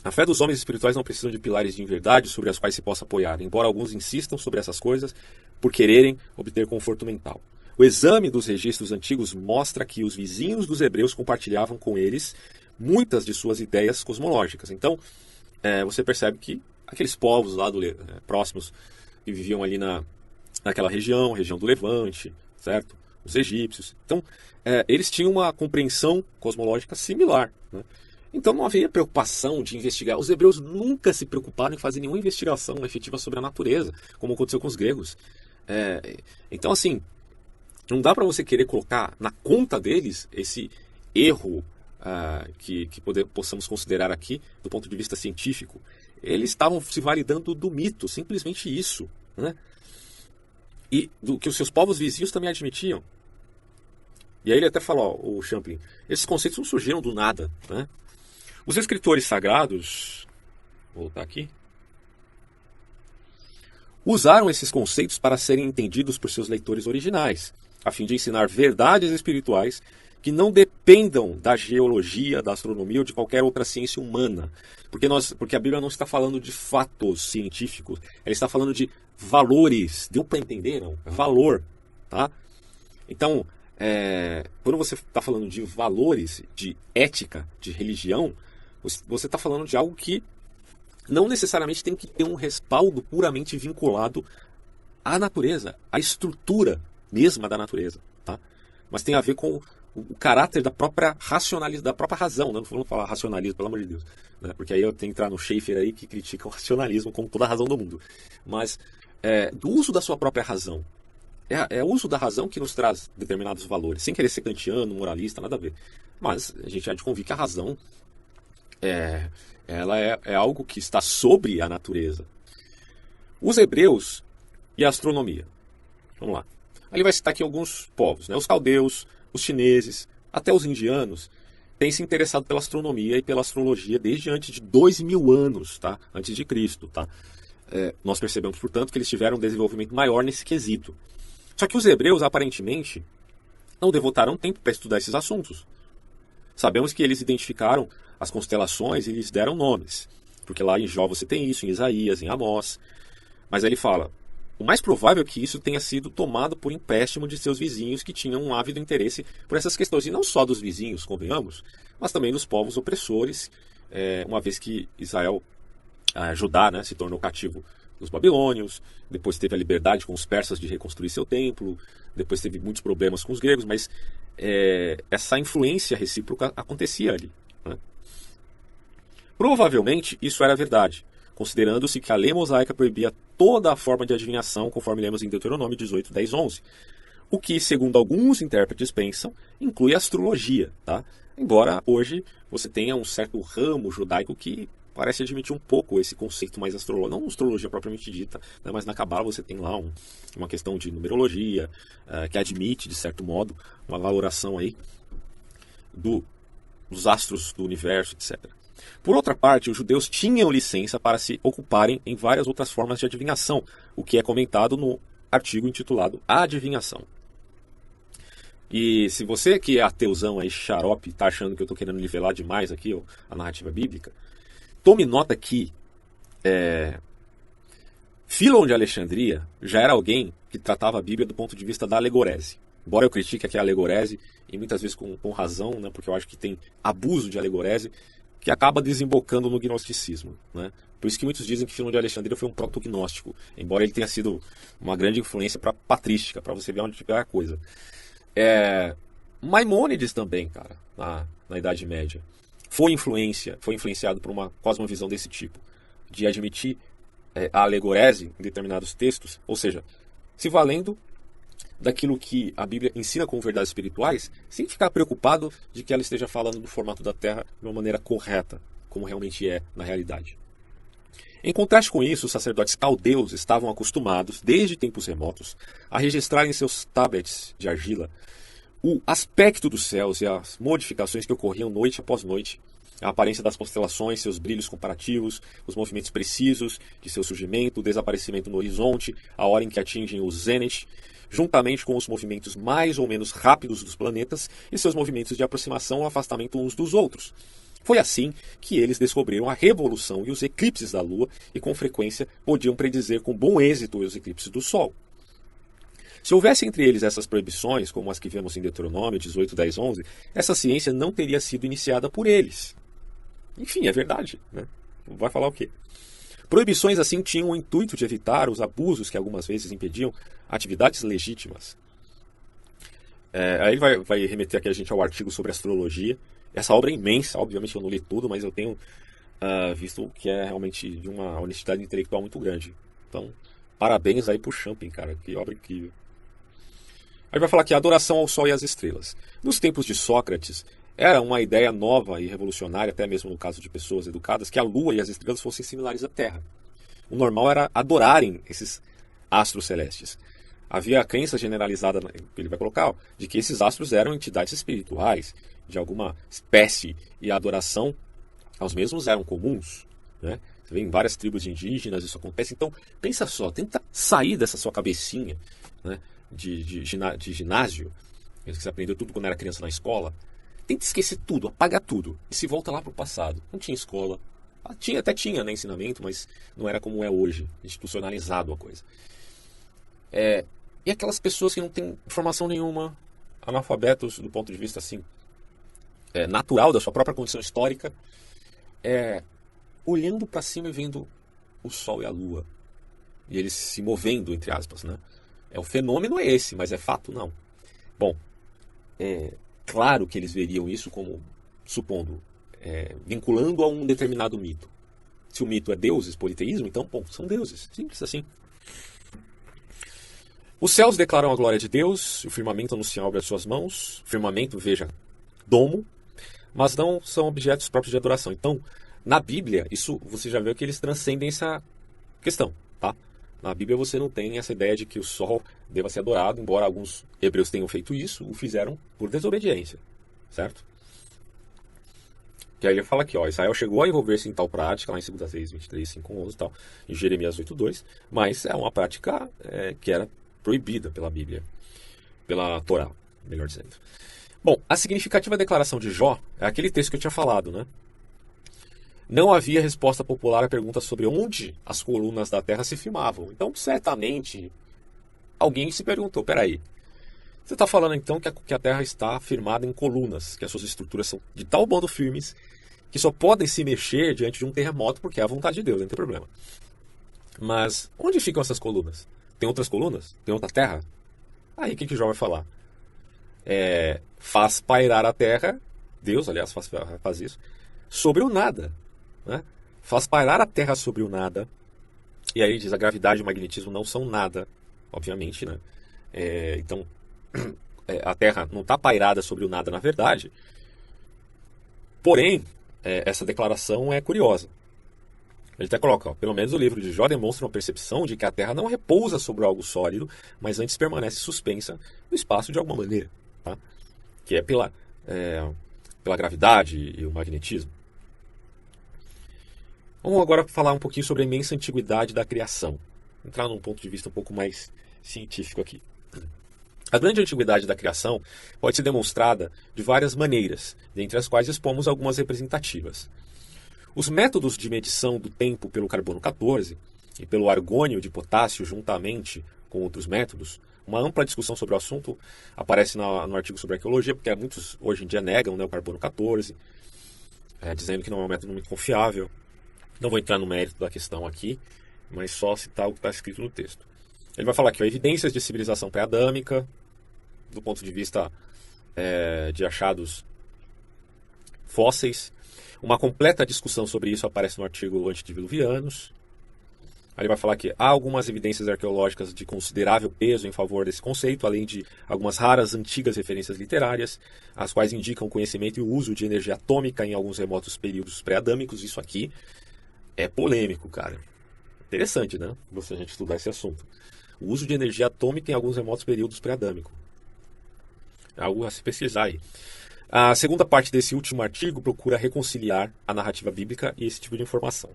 A fé dos homens espirituais não precisa de pilares de verdade sobre as quais se possa apoiar, embora alguns insistam sobre essas coisas por quererem obter conforto mental. O exame dos registros antigos mostra que os vizinhos dos hebreus compartilhavam com eles muitas de suas ideias cosmológicas. Então, você percebe que aqueles povos lá próximos que viviam ali naquela região do Levante, certo? Os egípcios. Então, eles tinham uma compreensão cosmológica similar, né? Então não havia preocupação de investigar. Os hebreus nunca se preocuparam em fazer nenhuma investigação efetiva sobre a natureza, como aconteceu com os gregos. Então, assim, não dá para você querer colocar na conta deles esse erro que possamos considerar aqui do ponto de vista científico. Eles estavam se validando do mito, simplesmente isso, né? E do que os seus povos vizinhos também admitiam. E aí ele até falou, o Champlin, esses conceitos não surgiram do nada, né? Os escritores sagrados, vou voltar aqui, usaram esses conceitos para serem entendidos por seus leitores originais, a fim de ensinar verdades espirituais que não dependam da geologia, da astronomia ou de qualquer outra ciência humana. Porque a Bíblia não está falando de fatos científicos, ela está falando de valores. Deu para entender, não? Valor, tá? Então, quando você está falando de valores, de ética, de religião, você está falando de algo que não necessariamente tem que ter um respaldo puramente vinculado à natureza, à estrutura mesma da natureza, tá? Mas tem a ver com o caráter da própria racionalidade, da própria razão, né? Não vamos falar racionalismo, pelo amor de Deus, né? Porque aí eu tenho que entrar no Schaeffer aí que critica o racionalismo como toda a razão do mundo. Mas do uso da sua própria razão. É o uso da razão que nos traz determinados valores, sem querer ser kantiano, moralista, nada a ver. Mas a gente há de convir que a razão ela é algo que está sobre a natureza. Os hebreus e a astronomia. Vamos lá. Ele vai citar aqui alguns povos, né? Os caldeus, os chineses, até os indianos, têm se interessado pela astronomia e pela astrologia desde antes de 2000 anos, tá? Antes de Cristo, tá? Nós percebemos, portanto, que eles tiveram um desenvolvimento maior nesse quesito. Só que os hebreus, aparentemente, não devotaram tempo para estudar esses assuntos. Sabemos que eles identificaram as constelações e lhes deram nomes, porque lá em Jó você tem isso, em Isaías, em Amós. Mas aí ele fala, o mais provável é que isso tenha sido tomado por empréstimo de seus vizinhos que tinham um ávido interesse por essas questões. E não só dos vizinhos, convenhamos, mas também dos povos opressores, uma vez que Israel, Judá, né, se tornou cativo dos babilônios, depois teve a liberdade com os persas de reconstruir seu templo, depois teve muitos problemas com os gregos, mas essa influência recíproca acontecia ali, né? Provavelmente isso era verdade, considerando-se que a lei mosaica proibia toda a forma de adivinhação, conforme lemos em Deuteronômio 18, 10, 11. O que, segundo alguns intérpretes pensam, inclui a astrologia, tá? Embora hoje você tenha um certo ramo judaico que parece admitir um pouco esse conceito mais astrológico, não astrologia propriamente dita, né, mas na Cabala você tem lá uma questão de numerologia, que admite, de certo modo, uma valoração aí dos astros do universo, etc. Por outra parte, os judeus tinham licença para se ocuparem em várias outras formas de adivinhação, o que é comentado no artigo intitulado A Adivinhação. E se você que é ateuzão aí, xarope, está achando que eu estou querendo nivelar demais aqui a narrativa bíblica, tome nota que Fílon de Alexandria já era alguém que tratava a Bíblia do ponto de vista da alegorese. Embora eu critique aqui a alegorese, e muitas vezes com razão, né, porque eu acho que tem abuso de alegorese, que acaba desembocando no gnosticismo, né? Por isso que muitos dizem que Fílon de Alexandria foi um proto-gnóstico, embora ele tenha sido uma grande influência para a patrística, para você ver onde fica a coisa. Maimônides também, cara, na Idade Média, foi influenciado por uma cosmovisão desse tipo, de admitir a alegorese em determinados textos, ou seja, se valendo daquilo que a Bíblia ensina como verdades espirituais, sem ficar preocupado de que ela esteja falando do formato da Terra de uma maneira correta, como realmente é na realidade. Em contraste com isso, os sacerdotes caldeus estavam acostumados, desde tempos remotos, a registrar em seus tablets de argila o aspecto dos céus e as modificações que ocorriam noite após noite, a aparência das constelações, seus brilhos comparativos, os movimentos precisos de seu surgimento, o desaparecimento no horizonte, a hora em que atingem o zênite, juntamente com os movimentos mais ou menos rápidos dos planetas e seus movimentos de aproximação ou afastamento uns dos outros. Foi assim que eles descobriram a revolução e os eclipses da Lua e, com frequência, podiam predizer com bom êxito os eclipses do Sol. Se houvesse entre eles essas proibições, como as que vemos em Deuteronômio 18, 10, 11, essa ciência não teria sido iniciada por eles. Enfim, é verdade, né? Vai falar o quê? Proibições assim tinham o intuito de evitar os abusos que algumas vezes impediam atividades legítimas. Aí vai remeter aqui a gente ao artigo sobre astrologia. Essa obra é imensa, obviamente eu não li tudo, mas eu tenho visto que é realmente de uma honestidade intelectual muito grande. Então, parabéns aí pro Champing, cara, que obra incrível. Aí vai falar que a adoração ao Sol e às estrelas. Nos tempos de Sócrates, era uma ideia nova e revolucionária, até mesmo no caso de pessoas educadas, que a Lua e as estrelas fossem similares à Terra. O normal era adorarem esses astros celestes. Havia a crença generalizada, que ele vai colocar, de que esses astros eram entidades espirituais, de alguma espécie, e a adoração aos mesmos eram comuns, né? Você vê em várias tribos indígenas isso acontece. Então, pensa só, tenta sair dessa sua cabecinha, né, de ginásio, que você aprendeu tudo quando era criança na escola. Tenta esquecer tudo, apaga tudo e se volta lá para o passado. Não tinha escola. Até tinha, né, ensinamento, mas não era como é hoje, institucionalizado a coisa. E aquelas pessoas que não têm informação nenhuma, analfabetos do ponto de vista assim, natural da sua própria condição histórica, olhando para cima e vendo o Sol e a Lua. E eles se movendo, entre aspas, né? O fenômeno é esse, mas é fato? Não. Bom, é claro que eles veriam isso como, supondo, vinculando a um determinado mito. Se o mito é deuses, politeísmo, então, bom, são deuses. Simples assim. Os céus declaram a glória de Deus, o firmamento anuncia a obra de suas mãos. Firmamento, veja, domo, mas não são objetos próprios de adoração. Então, na Bíblia, isso você já viu que eles transcendem essa questão, tá? Na Bíblia você não tem essa ideia de que o sol deva ser adorado, embora alguns hebreus tenham feito isso, o fizeram por desobediência, certo? Que aí ele fala aqui, ó, Israel chegou a envolver-se em tal prática, lá em 2 Reis 23, 5, 11 e tal, em Jeremias 8, 2, mas é uma prática que era proibida pela Bíblia, pela Torá, melhor dizendo. Bom, a significativa declaração de Jó é aquele texto que eu tinha falado, né? Não havia resposta popular à pergunta sobre onde as colunas da terra se firmavam. Então, certamente, alguém se perguntou, peraí, você está falando então que a terra está firmada em colunas, que as suas estruturas são de tal modo firmes que só podem se mexer diante de um terremoto porque é a vontade de Deus, não tem problema. Mas onde ficam essas colunas? Tem outras colunas? Tem outra terra? Aí o que Jó vai falar? Faz pairar a terra, Deus, aliás, faz isso, sobre o nada. Né? Faz pairar a terra sobre o nada. E aí diz, a gravidade e o magnetismo não são nada, obviamente, né? Então, a terra não está pairada sobre o nada na verdade. Porém, essa declaração é curiosa. Ele até coloca, ó, pelo menos o livro de Jó demonstra uma percepção de que a terra não repousa sobre algo sólido, mas antes permanece suspensa no espaço de alguma maneira. Tá? Que é pela gravidade e o magnetismo. Vamos agora falar um pouquinho sobre a imensa antiguidade da criação. Entrar num ponto de vista um pouco mais científico aqui. A grande antiguidade da criação pode ser demonstrada de várias maneiras, dentre as quais expomos algumas representativas. Os métodos de medição do tempo pelo carbono 14 e pelo argônio de potássio juntamente com outros métodos, uma ampla discussão sobre o assunto aparece no artigo sobre arqueologia, porque muitos hoje em dia negam, né, o carbono 14, dizendo que não é um método muito confiável. Não vou entrar no mérito da questão aqui, mas só citar o que está escrito no texto. Ele vai falar aqui, ó, evidências de civilização pré-adâmica, do ponto de vista de achados fósseis. Uma completa discussão sobre isso aparece no artigo Antediluvianos. Aí ele vai falar que há algumas evidências arqueológicas de considerável peso em favor desse conceito, além de algumas raras antigas referências literárias, as quais indicam o conhecimento e o uso de energia atômica em alguns remotos períodos pré-adâmicos. Isso aqui é polêmico, cara. Interessante, né? Você a gente estudar esse assunto. O uso de energia atômica em alguns remotos períodos pré-adâmicos. É algo a se pesquisar aí. A segunda parte desse último artigo procura reconciliar a narrativa bíblica e esse tipo de informação.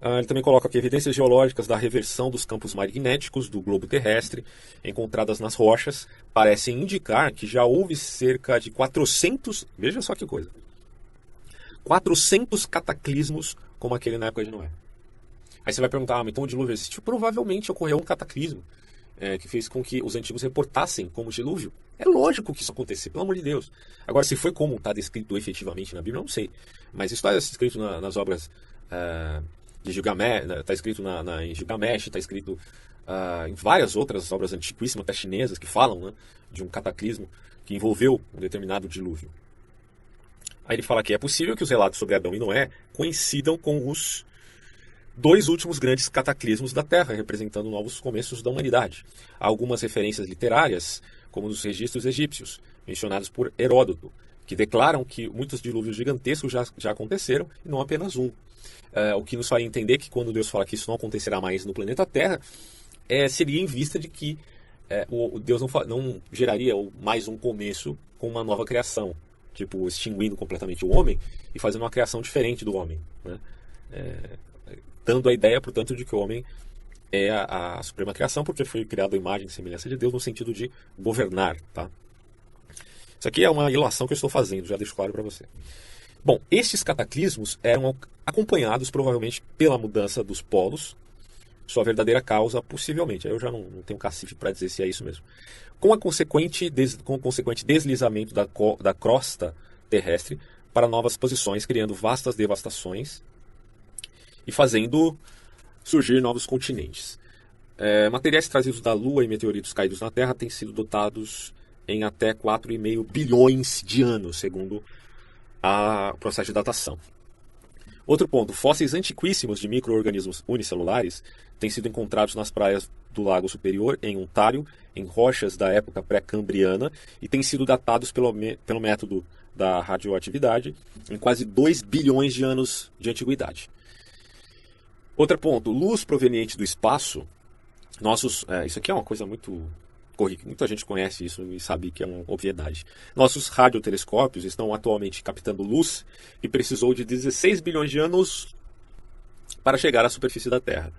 Ele também coloca aqui evidências geológicas da reversão dos campos magnéticos do globo terrestre encontradas nas rochas parecem indicar que já houve cerca de 400, veja só que coisa, 400 cataclismos como aquele na época de Noé. Aí você vai perguntar, então o dilúvio existiu? Provavelmente ocorreu um cataclismo que fez com que os antigos reportassem como dilúvio. É lógico que isso aconteceu, pelo amor de Deus. Agora, se foi como está descrito efetivamente na Bíblia, eu não sei. Mas isso está escrito nas obras de Gilgamesh, está escrito em Gilgamesh, está escrito em várias outras obras antiquíssimas, até chinesas, que falam, né, de um cataclismo que envolveu um determinado dilúvio. Aí ele fala que é possível que os relatos sobre Adão e Noé coincidam com os dois últimos grandes cataclismos da Terra, representando novos começos da humanidade. Há algumas referências literárias, como nos registros egípcios, mencionados por Heródoto, que declaram que muitos dilúvios gigantescos já aconteceram, e não apenas um. O que nos faria entender que quando Deus fala que isso não acontecerá mais no planeta Terra, seria em vista de que Deus não geraria mais um começo com uma nova criação, tipo extinguindo completamente o homem e fazendo uma criação diferente do homem, né? Dando a ideia, portanto, de que o homem é a suprema criação, porque foi criado à imagem e semelhança de Deus, no sentido de governar. Tá? Isso aqui é uma ilação que eu estou fazendo, já deixo claro para você. Bom, estes cataclismos eram acompanhados, provavelmente, pela mudança dos polos, sua verdadeira causa, possivelmente. Aí eu já não tenho cacife para dizer se é isso mesmo. Com o consequente deslizamento da crosta terrestre para novas posições, criando vastas devastações e fazendo surgir novos continentes. Materiais trazidos da Lua e meteoritos caídos na Terra têm sido dotados em até 4,5 bilhões de anos, segundo o processo de datação. Outro ponto, fósseis antiquíssimos de micro-organismos unicelulares têm sido encontrados nas praias do Lago Superior, em Ontário, em rochas da época pré-cambriana, e têm sido datados pelo método da radioatividade em quase 2 bilhões de anos de antiguidade. Outro ponto, luz proveniente do espaço. Isso aqui é uma coisa muito corriqueira, muita gente conhece isso e sabe que é uma obviedade. Nossos radiotelescópios estão atualmente captando luz que precisou de 16 bilhões de anos para chegar à superfície da Terra.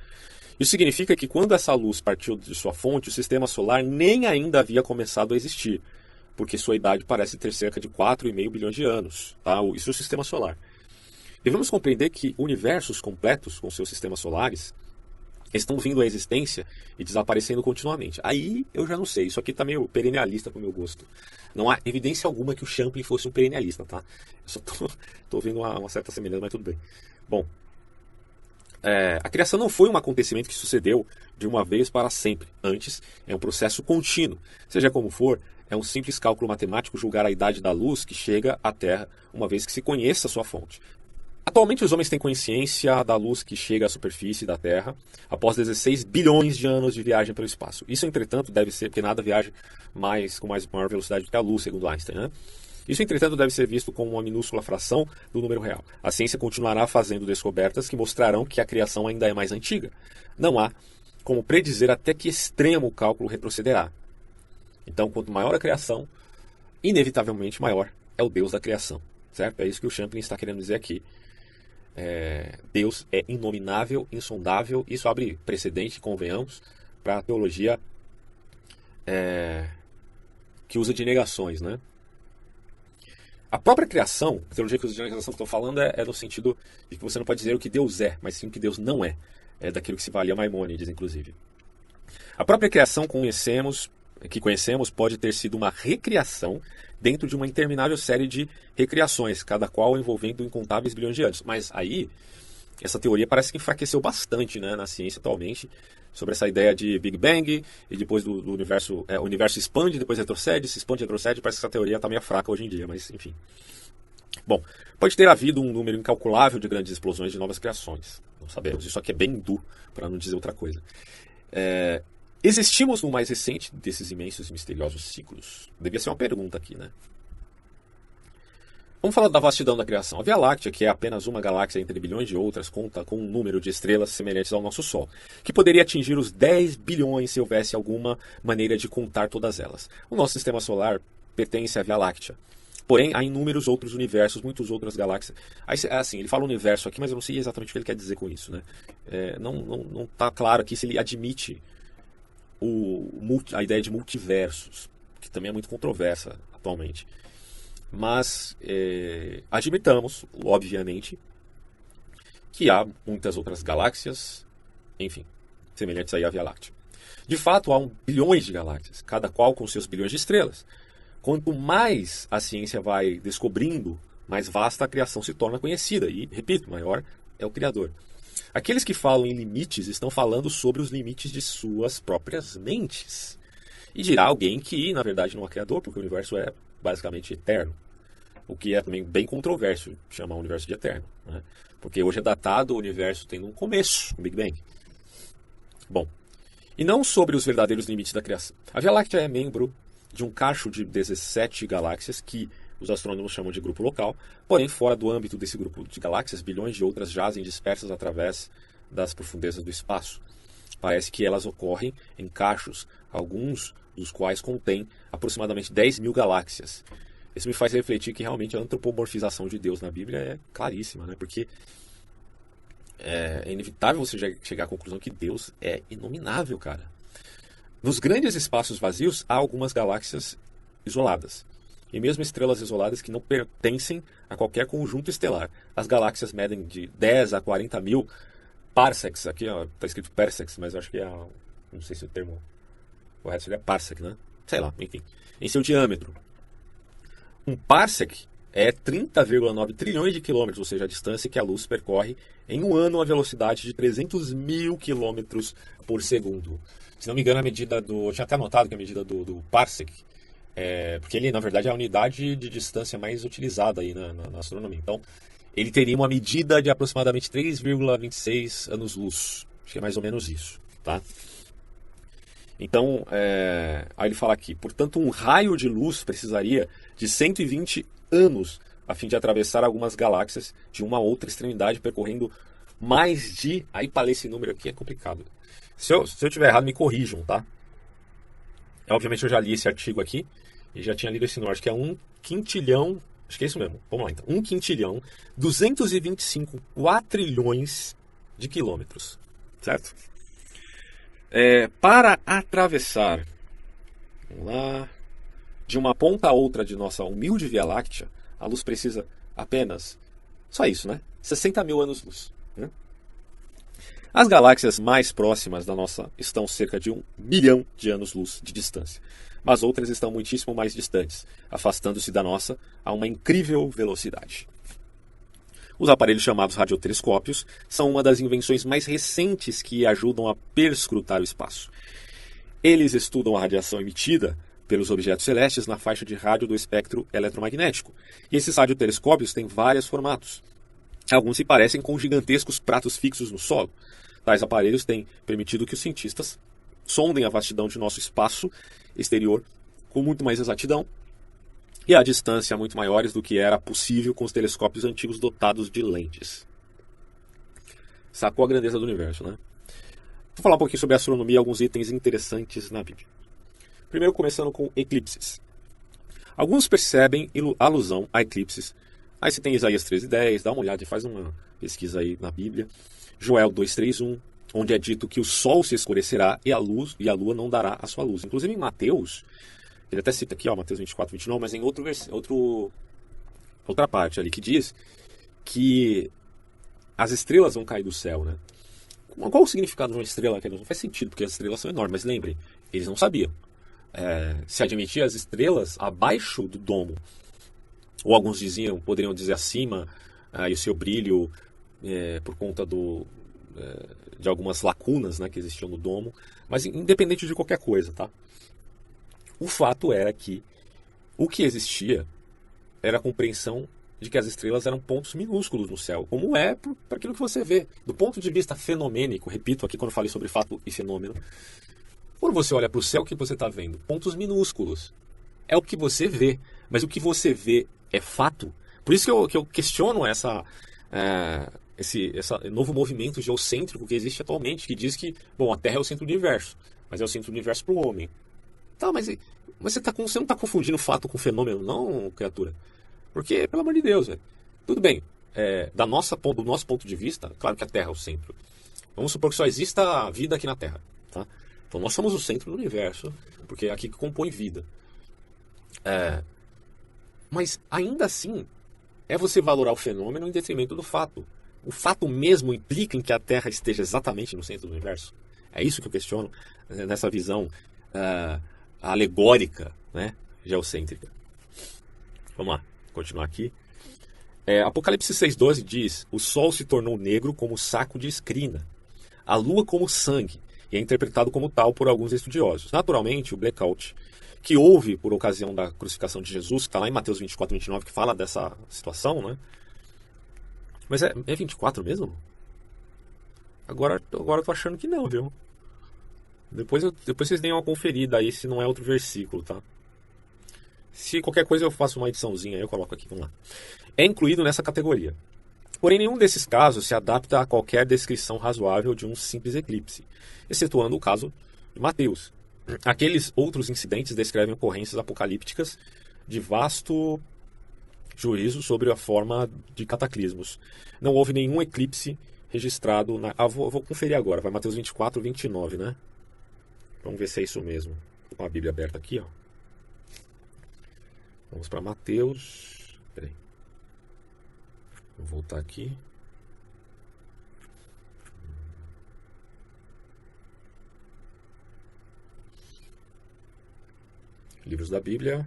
Isso significa que quando essa luz partiu de sua fonte, o sistema solar nem ainda havia começado a existir, porque sua idade parece ter cerca de 4,5 bilhões de anos. Tá? Isso é o sistema solar. Devemos compreender que universos completos com seus sistemas solares estão vindo à existência e desaparecendo continuamente. Aí eu já não sei, isso aqui está meio perennialista para o meu gosto. Não há evidência alguma que o Champlin fosse um perennialista, tá? Eu só estou vendo uma certa semelhança, mas tudo bem. Bom, a criação não foi um acontecimento que sucedeu de uma vez para sempre. Antes, é um processo contínuo. Seja como for, é um simples cálculo matemático julgar a idade da luz que chega à Terra, uma vez que se conheça sua fonte. Atualmente, os homens têm consciência da luz que chega à superfície da Terra após 16 bilhões de anos de viagem pelo espaço. Isso, entretanto, deve ser porque nada viaja com maior velocidade do que a luz, segundo Einstein, né? Isso, entretanto, deve ser visto como uma minúscula fração do número real. A ciência continuará fazendo descobertas que mostrarão que a criação ainda é mais antiga. Não há como predizer até que extremo o cálculo retrocederá. Então, quanto maior a criação, inevitavelmente maior é o Deus da criação. Certo? É isso que o Champlin está querendo dizer aqui. Deus é inominável, insondável. Isso abre precedente, convenhamos, para a teologia que usa de negações, né? A própria criação, a teologia que usa de negação que eu estou falando é no sentido de que você não pode dizer o que Deus é, mas sim o que Deus não é. É daquilo que se valia Maimônides, inclusive. A própria criação que conhecemos pode ter sido uma recriação dentro de uma interminável série de recriações, cada qual envolvendo incontáveis bilhões de anos. Mas aí, essa teoria parece que enfraqueceu bastante, né, na ciência atualmente, sobre essa ideia de Big Bang, e depois do universo, o universo expande, depois retrocede, se expande, retrocede, parece que essa teoria está meio fraca hoje em dia, mas enfim. Bom, pode ter havido um número incalculável de grandes explosões de novas criações, não sabemos, isso aqui é bem hindu, para não dizer outra coisa. Existimos no mais recente desses imensos e misteriosos ciclos? Devia ser uma pergunta aqui, né? Vamos falar da vastidão da criação. A Via Láctea, que é apenas uma galáxia entre bilhões de outras, conta com um número de estrelas semelhantes ao nosso Sol, que poderia atingir os 10 bilhões se houvesse alguma maneira de contar todas elas. O nosso sistema solar pertence à Via Láctea. Porém, há inúmeros outros universos, muitas outras galáxias. Assim, ele fala universo aqui, mas eu não sei exatamente o que ele quer dizer com isso, né? Não está claro aqui se ele admite a ideia de multiversos, que também é muito controversa atualmente. Mas admitamos, obviamente, que há muitas outras galáxias, enfim, semelhantes aí à Via Láctea. De fato, há bilhões de galáxias, cada qual com seus bilhões de estrelas. Quanto mais a ciência vai descobrindo, mais vasta a criação se torna conhecida. E, repito, maior é o Criador. Aqueles que falam em limites estão falando sobre os limites de suas próprias mentes. E dirá alguém que, na verdade, não é criador, porque o universo é basicamente eterno. O que é também bem controverso chamar o universo de eterno, né? Porque hoje é datado o universo tendo um começo, um Big Bang. Bom, e não sobre os verdadeiros limites da criação. A Via Láctea é membro de um cacho de 17 galáxias que os astrônomos chamam de grupo local, porém fora do âmbito desse grupo de galáxias, bilhões de outras jazem dispersas através das profundezas do espaço. Parece que elas ocorrem em cachos, alguns dos quais contêm aproximadamente 10 mil galáxias. Isso me faz refletir que realmente a antropomorfização de Deus na Bíblia é claríssima, né? Porque é inevitável você chegar à conclusão que Deus é inominável, cara. Nos grandes espaços vazios há algumas galáxias isoladas. E mesmo estrelas isoladas que não pertencem a qualquer conjunto estelar. As galáxias medem de 10 a 40 mil parsecs. Aqui está escrito parsecs, mas eu acho que não sei se o termo correto seria parsec, né? Sei lá, enfim. Em seu diâmetro. Um parsec é 30,9 trilhões de quilômetros, ou seja, a distância que a luz percorre em um ano a velocidade de 300 mil quilômetros por segundo. Se não me engano, a medida do... Eu tinha até anotado que a medida do parsec, porque ele, na verdade, é a unidade de distância mais utilizada aí na astronomia. Então, ele teria uma medida de aproximadamente 3,26 anos-luz. Acho que é mais ou menos isso, tá? Então, aí ele fala aqui, portanto, um raio de luz precisaria de 120 anos a fim de atravessar algumas galáxias de uma outra extremidade, percorrendo mais de... Aí para ler esse número aqui é complicado. Se eu tiver errado, me corrijam, tá? Obviamente eu já li esse artigo aqui e já tinha lido esse número. Acho que é 1 quintilhão... Acho que é isso mesmo. Vamos lá então. 1 quintilhão, 225 quatrilhões de quilômetros. Certo? Para atravessar, vamos lá, de uma ponta a outra de nossa humilde Via Láctea, a luz precisa apenas, só isso, né? 60 mil anos-luz. Né? As galáxias mais próximas da nossa estão cerca de 1 milhão de anos-luz de distância, mas outras estão muitíssimo mais distantes, afastando-se da nossa a uma incrível velocidade. Os aparelhos chamados radiotelescópios são uma das invenções mais recentes que ajudam a perscrutar o espaço. Eles estudam a radiação emitida pelos objetos celestes na faixa de rádio do espectro eletromagnético. E esses radiotelescópios têm vários formatos. Alguns se parecem com gigantescos pratos fixos no solo. Tais aparelhos têm permitido que os cientistas sondem a vastidão de nosso espaço exterior com muito mais exatidão e a distância muito maiores do que era possível com os telescópios antigos dotados de lentes. Sacou a grandeza do universo, né? Vou falar um pouquinho sobre astronomia e alguns itens interessantes na Bíblia. Primeiro, começando com eclipses. Alguns percebem alusão a eclipses. Aí você tem Isaías 13:10, dá uma olhada e faz uma pesquisa aí na Bíblia. Joel 2:3:1, onde é dito que o sol se escurecerá e a lua não dará a sua luz. Inclusive em Mateus, ele até cita aqui, Mateus 24:29, mas em outra parte ali, que diz que as estrelas vão cair do céu, né? Qual o significado de uma estrela? Não faz sentido, porque as estrelas são enormes, mas lembrem, eles não sabiam. Se admitia as estrelas abaixo do domo, ou alguns poderiam dizer acima, e o seu brilho por conta de algumas lacunas, né, que existiam no domo, mas independente de qualquer coisa, tá? O fato era que o que existia era a compreensão de que as estrelas eram pontos minúsculos no céu, como é para aquilo que você vê. Do ponto de vista fenomênico, repito aqui quando falei sobre fato e fenômeno, quando você olha para o céu, o que você está vendo? Pontos minúsculos. É o que você vê, mas o que você vê é fato. Por isso que eu questiono esse novo movimento geocêntrico que existe atualmente, que diz que, bom, a Terra é o centro do universo, mas é o centro do universo para o homem. Tá, mas você não está confundindo fato com fenômeno, não, criatura? Porque, pelo amor de Deus, velho. Tudo bem, do nosso ponto de vista, claro que a Terra é o centro. Vamos supor que só exista vida aqui na Terra, tá? Então nós somos o centro do universo, porque é aqui que compõe vida. Mas ainda assim, é você valorar o fenômeno em detrimento do fato. O fato mesmo implica em que a Terra esteja exatamente no centro do universo? É isso que eu questiono nessa visão alegórica, né, geocêntrica. Vamos lá, continuar aqui. Apocalipse 6:12 diz: o sol se tornou negro como saco de escrina, a lua como sangue, e é interpretado como tal por alguns estudiosos. Naturalmente, o blackout que houve por ocasião da crucificação de Jesus, que está lá em Mateus 24:29, que fala dessa situação, né? Mas é 24 mesmo? Agora eu tô achando que não, viu? Depois vocês deem uma conferida aí se não é outro versículo, tá? Se qualquer coisa eu faço uma ediçãozinha, eu coloco aqui, vamos lá. É incluído nessa categoria. Porém, nenhum desses casos se adapta a qualquer descrição razoável de um simples eclipse, excetuando o caso de Mateus. Aqueles outros incidentes descrevem ocorrências apocalípticas de vasto juízo sobre a forma de cataclismos. Não houve nenhum eclipse registrado na... vou conferir agora, vai Mateus 24:29, né? Vamos ver se é isso mesmo. Estou com a Bíblia aberta aqui, ó. Vamos para Mateus. Peraí. Vou voltar aqui. Livros da Bíblia.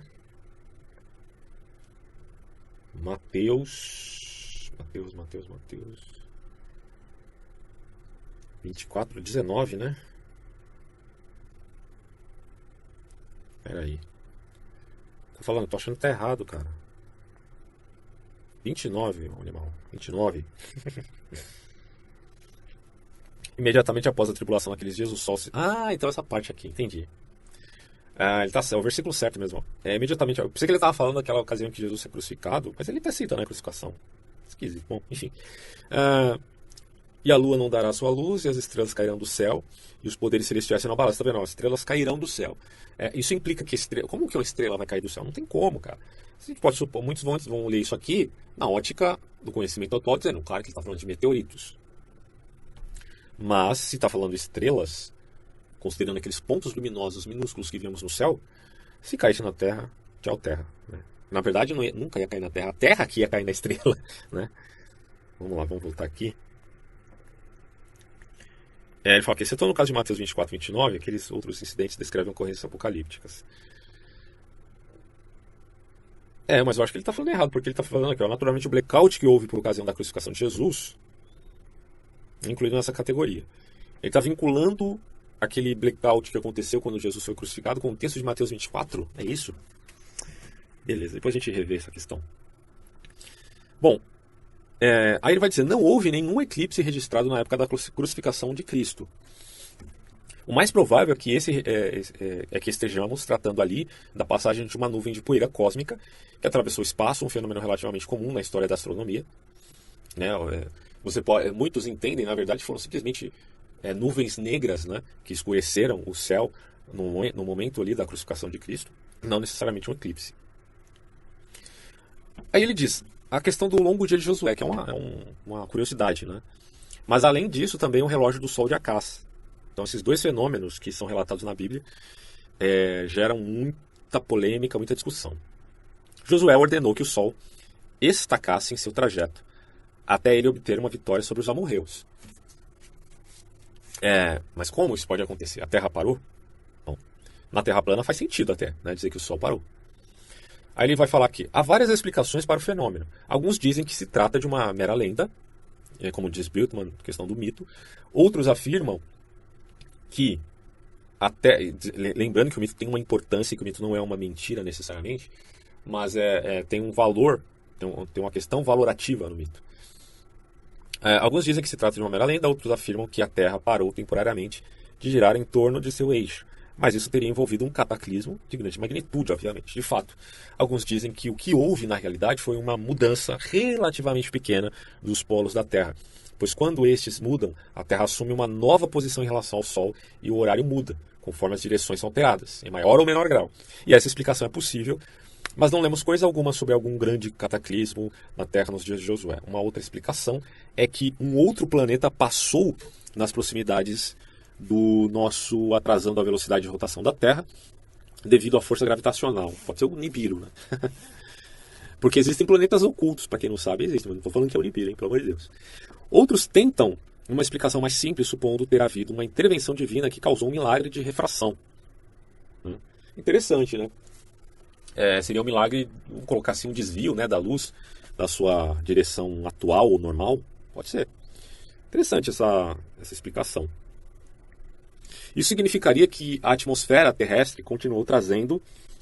Mateus 24, 19, né? Pera aí. Tô achando que tá errado, cara. 29, animal. 29. Imediatamente após a tribulação naqueles dias, o sol se... Ah, então essa parte aqui, entendi. Ele tá, é o versículo certo mesmo. Imediatamente. Eu pensei que ele estava falando daquela ocasião que Jesus é crucificado, mas ele está citando a crucificação. Esquisito. Bom, enfim. E a lua não dará sua luz, e as estrelas cairão do céu, e os poderes celestiais serão abalados. Tá vendo? As estrelas cairão do céu. Isso implica que estrela. Como que uma estrela vai cair do céu? Não tem como, cara. A gente pode supor, muitos vão ler isso aqui na ótica do conhecimento atual, dizendo, claro que ele está falando de meteoritos. Mas, se está falando de estrelas, considerando aqueles pontos luminosos minúsculos que vemos no céu, se caísse na Terra, tchau Terra. Né? Na verdade, nunca ia cair na Terra. A Terra que ia cair na estrela. Né? Vamos lá, vamos voltar aqui. Ele fala que, exceto no caso de Mateus 24, 29, aqueles outros incidentes descrevem ocorrências apocalípticas. Mas eu acho que ele está falando errado, porque ele está falando aqui, naturalmente o blackout que houve por ocasião da crucificação de Jesus, incluído nessa categoria. Ele está vinculando aquele blackout que aconteceu quando Jesus foi crucificado com o texto de Mateus 24, é isso? Beleza, depois a gente revê essa questão. Bom, aí ele vai dizer, não houve nenhum eclipse registrado na época da crucificação de Cristo. O mais provável é que que estejamos tratando ali da passagem de uma nuvem de poeira cósmica que atravessou o espaço, um fenômeno relativamente comum na história da astronomia. Né? Muitos entendem, na verdade, foram simplesmente nuvens negras, né, que escureceram o céu no momento ali da crucificação de Cristo, não necessariamente um eclipse. Aí ele diz, a questão do longo dia de Josué, que é uma curiosidade, né? Mas além disso, também o relógio do sol de Acás. Então esses dois fenômenos que são relatados na Bíblia geram muita polêmica, muita discussão. Josué ordenou que o sol estacasse em seu trajeto, até ele obter uma vitória sobre os amorreus. Mas como isso pode acontecer? A Terra parou? Bom, na Terra plana faz sentido até, né, dizer que o Sol parou. Aí ele vai falar que há várias explicações para o fenômeno. Alguns dizem que se trata de uma mera lenda, como diz Bultmann, questão do mito. Outros afirmam que, lembrando que o mito tem uma importância e que o mito não é uma mentira necessariamente, mas tem um valor, tem uma questão valorativa no mito. Alguns dizem que se trata de uma mera lenda, outros afirmam que a Terra parou temporariamente de girar em torno de seu eixo. Mas isso teria envolvido um cataclismo de grande magnitude, obviamente. De fato, alguns dizem que o que houve na realidade foi uma mudança relativamente pequena dos polos da Terra. Pois quando estes mudam, a Terra assume uma nova posição em relação ao Sol e o horário muda, conforme as direções são alteradas, em maior ou menor grau. E essa explicação é possível, mas não lemos coisa alguma sobre algum grande cataclismo na Terra nos dias de Josué. Uma outra explicação é que um outro planeta passou nas proximidades do nosso, atrasando a velocidade de rotação da Terra, devido à força gravitacional. Pode ser o Nibiru, né? Porque existem planetas ocultos, para quem não sabe, existem, mas não estou falando que é o Nibiru, hein, pelo amor de Deus. Outros tentam uma explicação mais simples, supondo ter havido uma intervenção divina que causou um milagre de refração. Interessante, né? Seria um milagre, vamos colocar assim, um desvio, né, da luz da sua direção atual ou normal. Pode ser. Interessante essa explicação. Isso significaria que a atmosfera terrestre continuou trazendo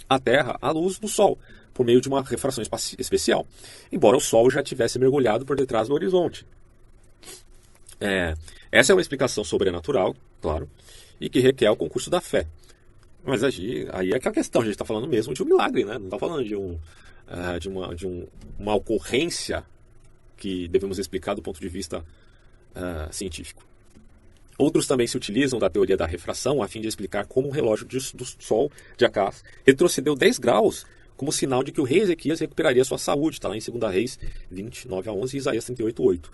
à Terra a luz do Sol, por meio de uma refração especial, embora o Sol já tivesse mergulhado por detrás do horizonte. Essa é uma explicação sobrenatural, claro, e que requer o concurso da fé. Mas aí é que a questão, a gente está falando mesmo de um milagre, né? Não está falando de uma ocorrência que devemos explicar do ponto de vista científico. Outros também se utilizam da teoria da refração a fim de explicar como o relógio do Sol de Acás retrocedeu 10 graus como sinal de que o rei Ezequias recuperaria sua saúde. Está lá em 2 Reis 29-11 e Isaías 38:8,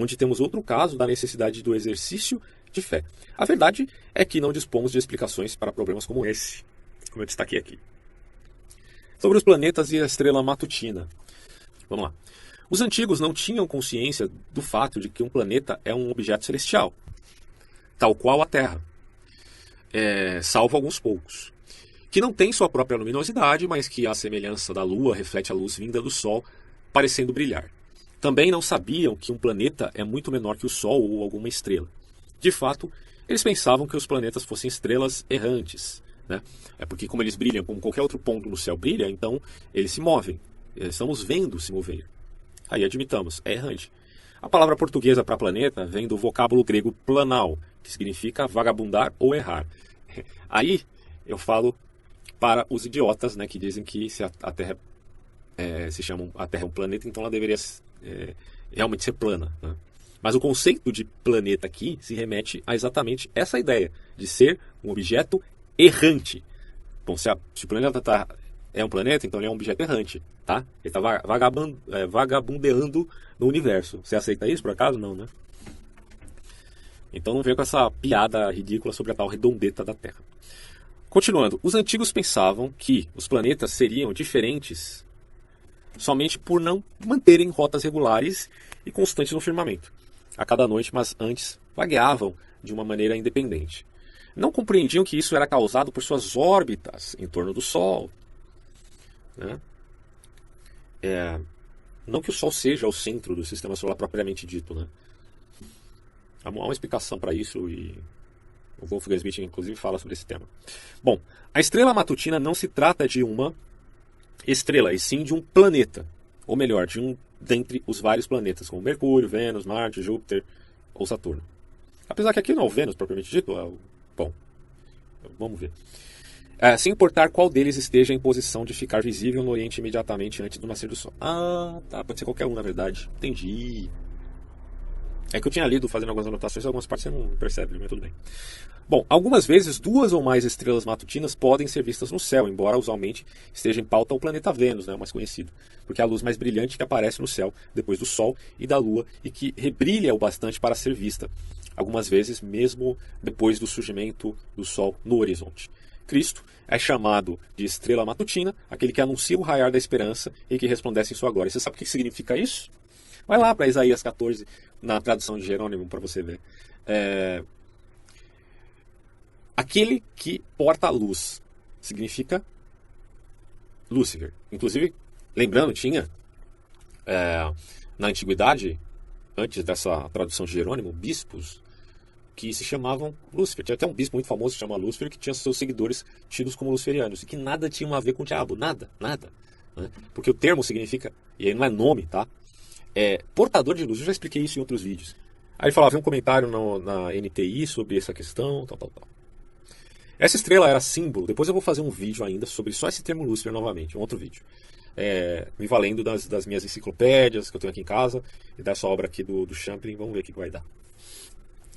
onde temos outro caso da necessidade do exercício de fé. A verdade é que não dispomos de explicações para problemas como esse, como eu destaquei aqui. Sobre os planetas e a estrela matutina. Vamos lá. Os antigos não tinham consciência do fato de que um planeta é um objeto celestial, tal qual a Terra, salvo alguns poucos, que não tem sua própria luminosidade, mas que, à semelhança da Lua, reflete a luz vinda do Sol parecendo brilhar. Também não sabiam que um planeta é muito menor que o Sol ou alguma estrela. De fato, eles pensavam que os planetas fossem estrelas errantes, né? É porque como eles brilham como qualquer outro ponto no céu brilha, então eles se movem. Estamos vendo se mover. Aí admitamos, é errante. A palavra portuguesa para planeta vem do vocábulo grego planal, que significa vagabundar ou errar. Aí eu falo para os idiotas, né, que dizem que se a Terra a Terra é um planeta, então ela deveria realmente ser plana, né? Mas o conceito de planeta aqui se remete a exatamente essa ideia de ser um objeto errante. Bom, se o planeta é um planeta, então ele é um objeto errante, tá? Ele está vagabundeando no universo. Você aceita isso, por acaso? Não, né? Então não venha com essa piada ridícula sobre a tal redondeta da Terra. Continuando, os antigos pensavam que os planetas seriam diferentes somente por não manterem rotas regulares e constantes no firmamento a cada noite, mas antes vagueavam de uma maneira independente. Não compreendiam que isso era causado por suas órbitas em torno do Sol, né? Não que o Sol seja o centro do sistema solar propriamente dito, né? Há uma explicação para isso e o Wolfgang Schmidt, inclusive, fala sobre esse tema. Bom, a estrela matutina não se trata de uma estrela, e sim de um planeta. Ou melhor, de um dentre os vários planetas, como Mercúrio, Vênus, Marte, Júpiter ou Saturno. Apesar que aqui não é o Vênus, propriamente dito, bom, vamos ver. Sem importar qual deles esteja em posição de ficar visível no Oriente imediatamente antes do nascer do Sol. Ah, tá, pode ser qualquer um, na verdade. Entendi. É que eu tinha lido, fazendo algumas anotações, algumas partes você não percebe, mas tudo bem. Bom, algumas vezes duas ou mais estrelas matutinas podem ser vistas no céu, embora usualmente esteja em pauta o planeta Vênus, né, o mais conhecido, porque é a luz mais brilhante que aparece no céu depois do Sol e da Lua e que rebrilha o bastante para ser vista, algumas vezes mesmo depois do surgimento do Sol no horizonte. Cristo é chamado de estrela matutina, aquele que anuncia o raiar da esperança e que resplandece em sua glória. Você sabe o que significa isso? Vai lá para Isaías 14, na tradução de Jerônimo, para você ver. Aquele que porta a luz significa Lúcifer. Inclusive, lembrando, tinha na antiguidade, antes dessa tradução de Jerônimo, bispos que se chamavam Lúcifer. Tinha até um bispo muito famoso que se chama Lúcifer, que tinha seus seguidores tidos como luciferianos, e que nada tinha a ver com o diabo, nada, né? Porque o termo significa, e aí não é nome, tá? Portador de luz. Eu já expliquei isso em outros vídeos. Aí ele falava, um comentário na NTI sobre essa questão, tal. Essa estrela era símbolo. Depois eu vou fazer um vídeo ainda sobre só esse termo Lúcifer novamente, um outro vídeo. Me valendo das minhas enciclopédias que eu tenho aqui em casa e dessa obra aqui do Champlin. Vamos ver o que vai dar.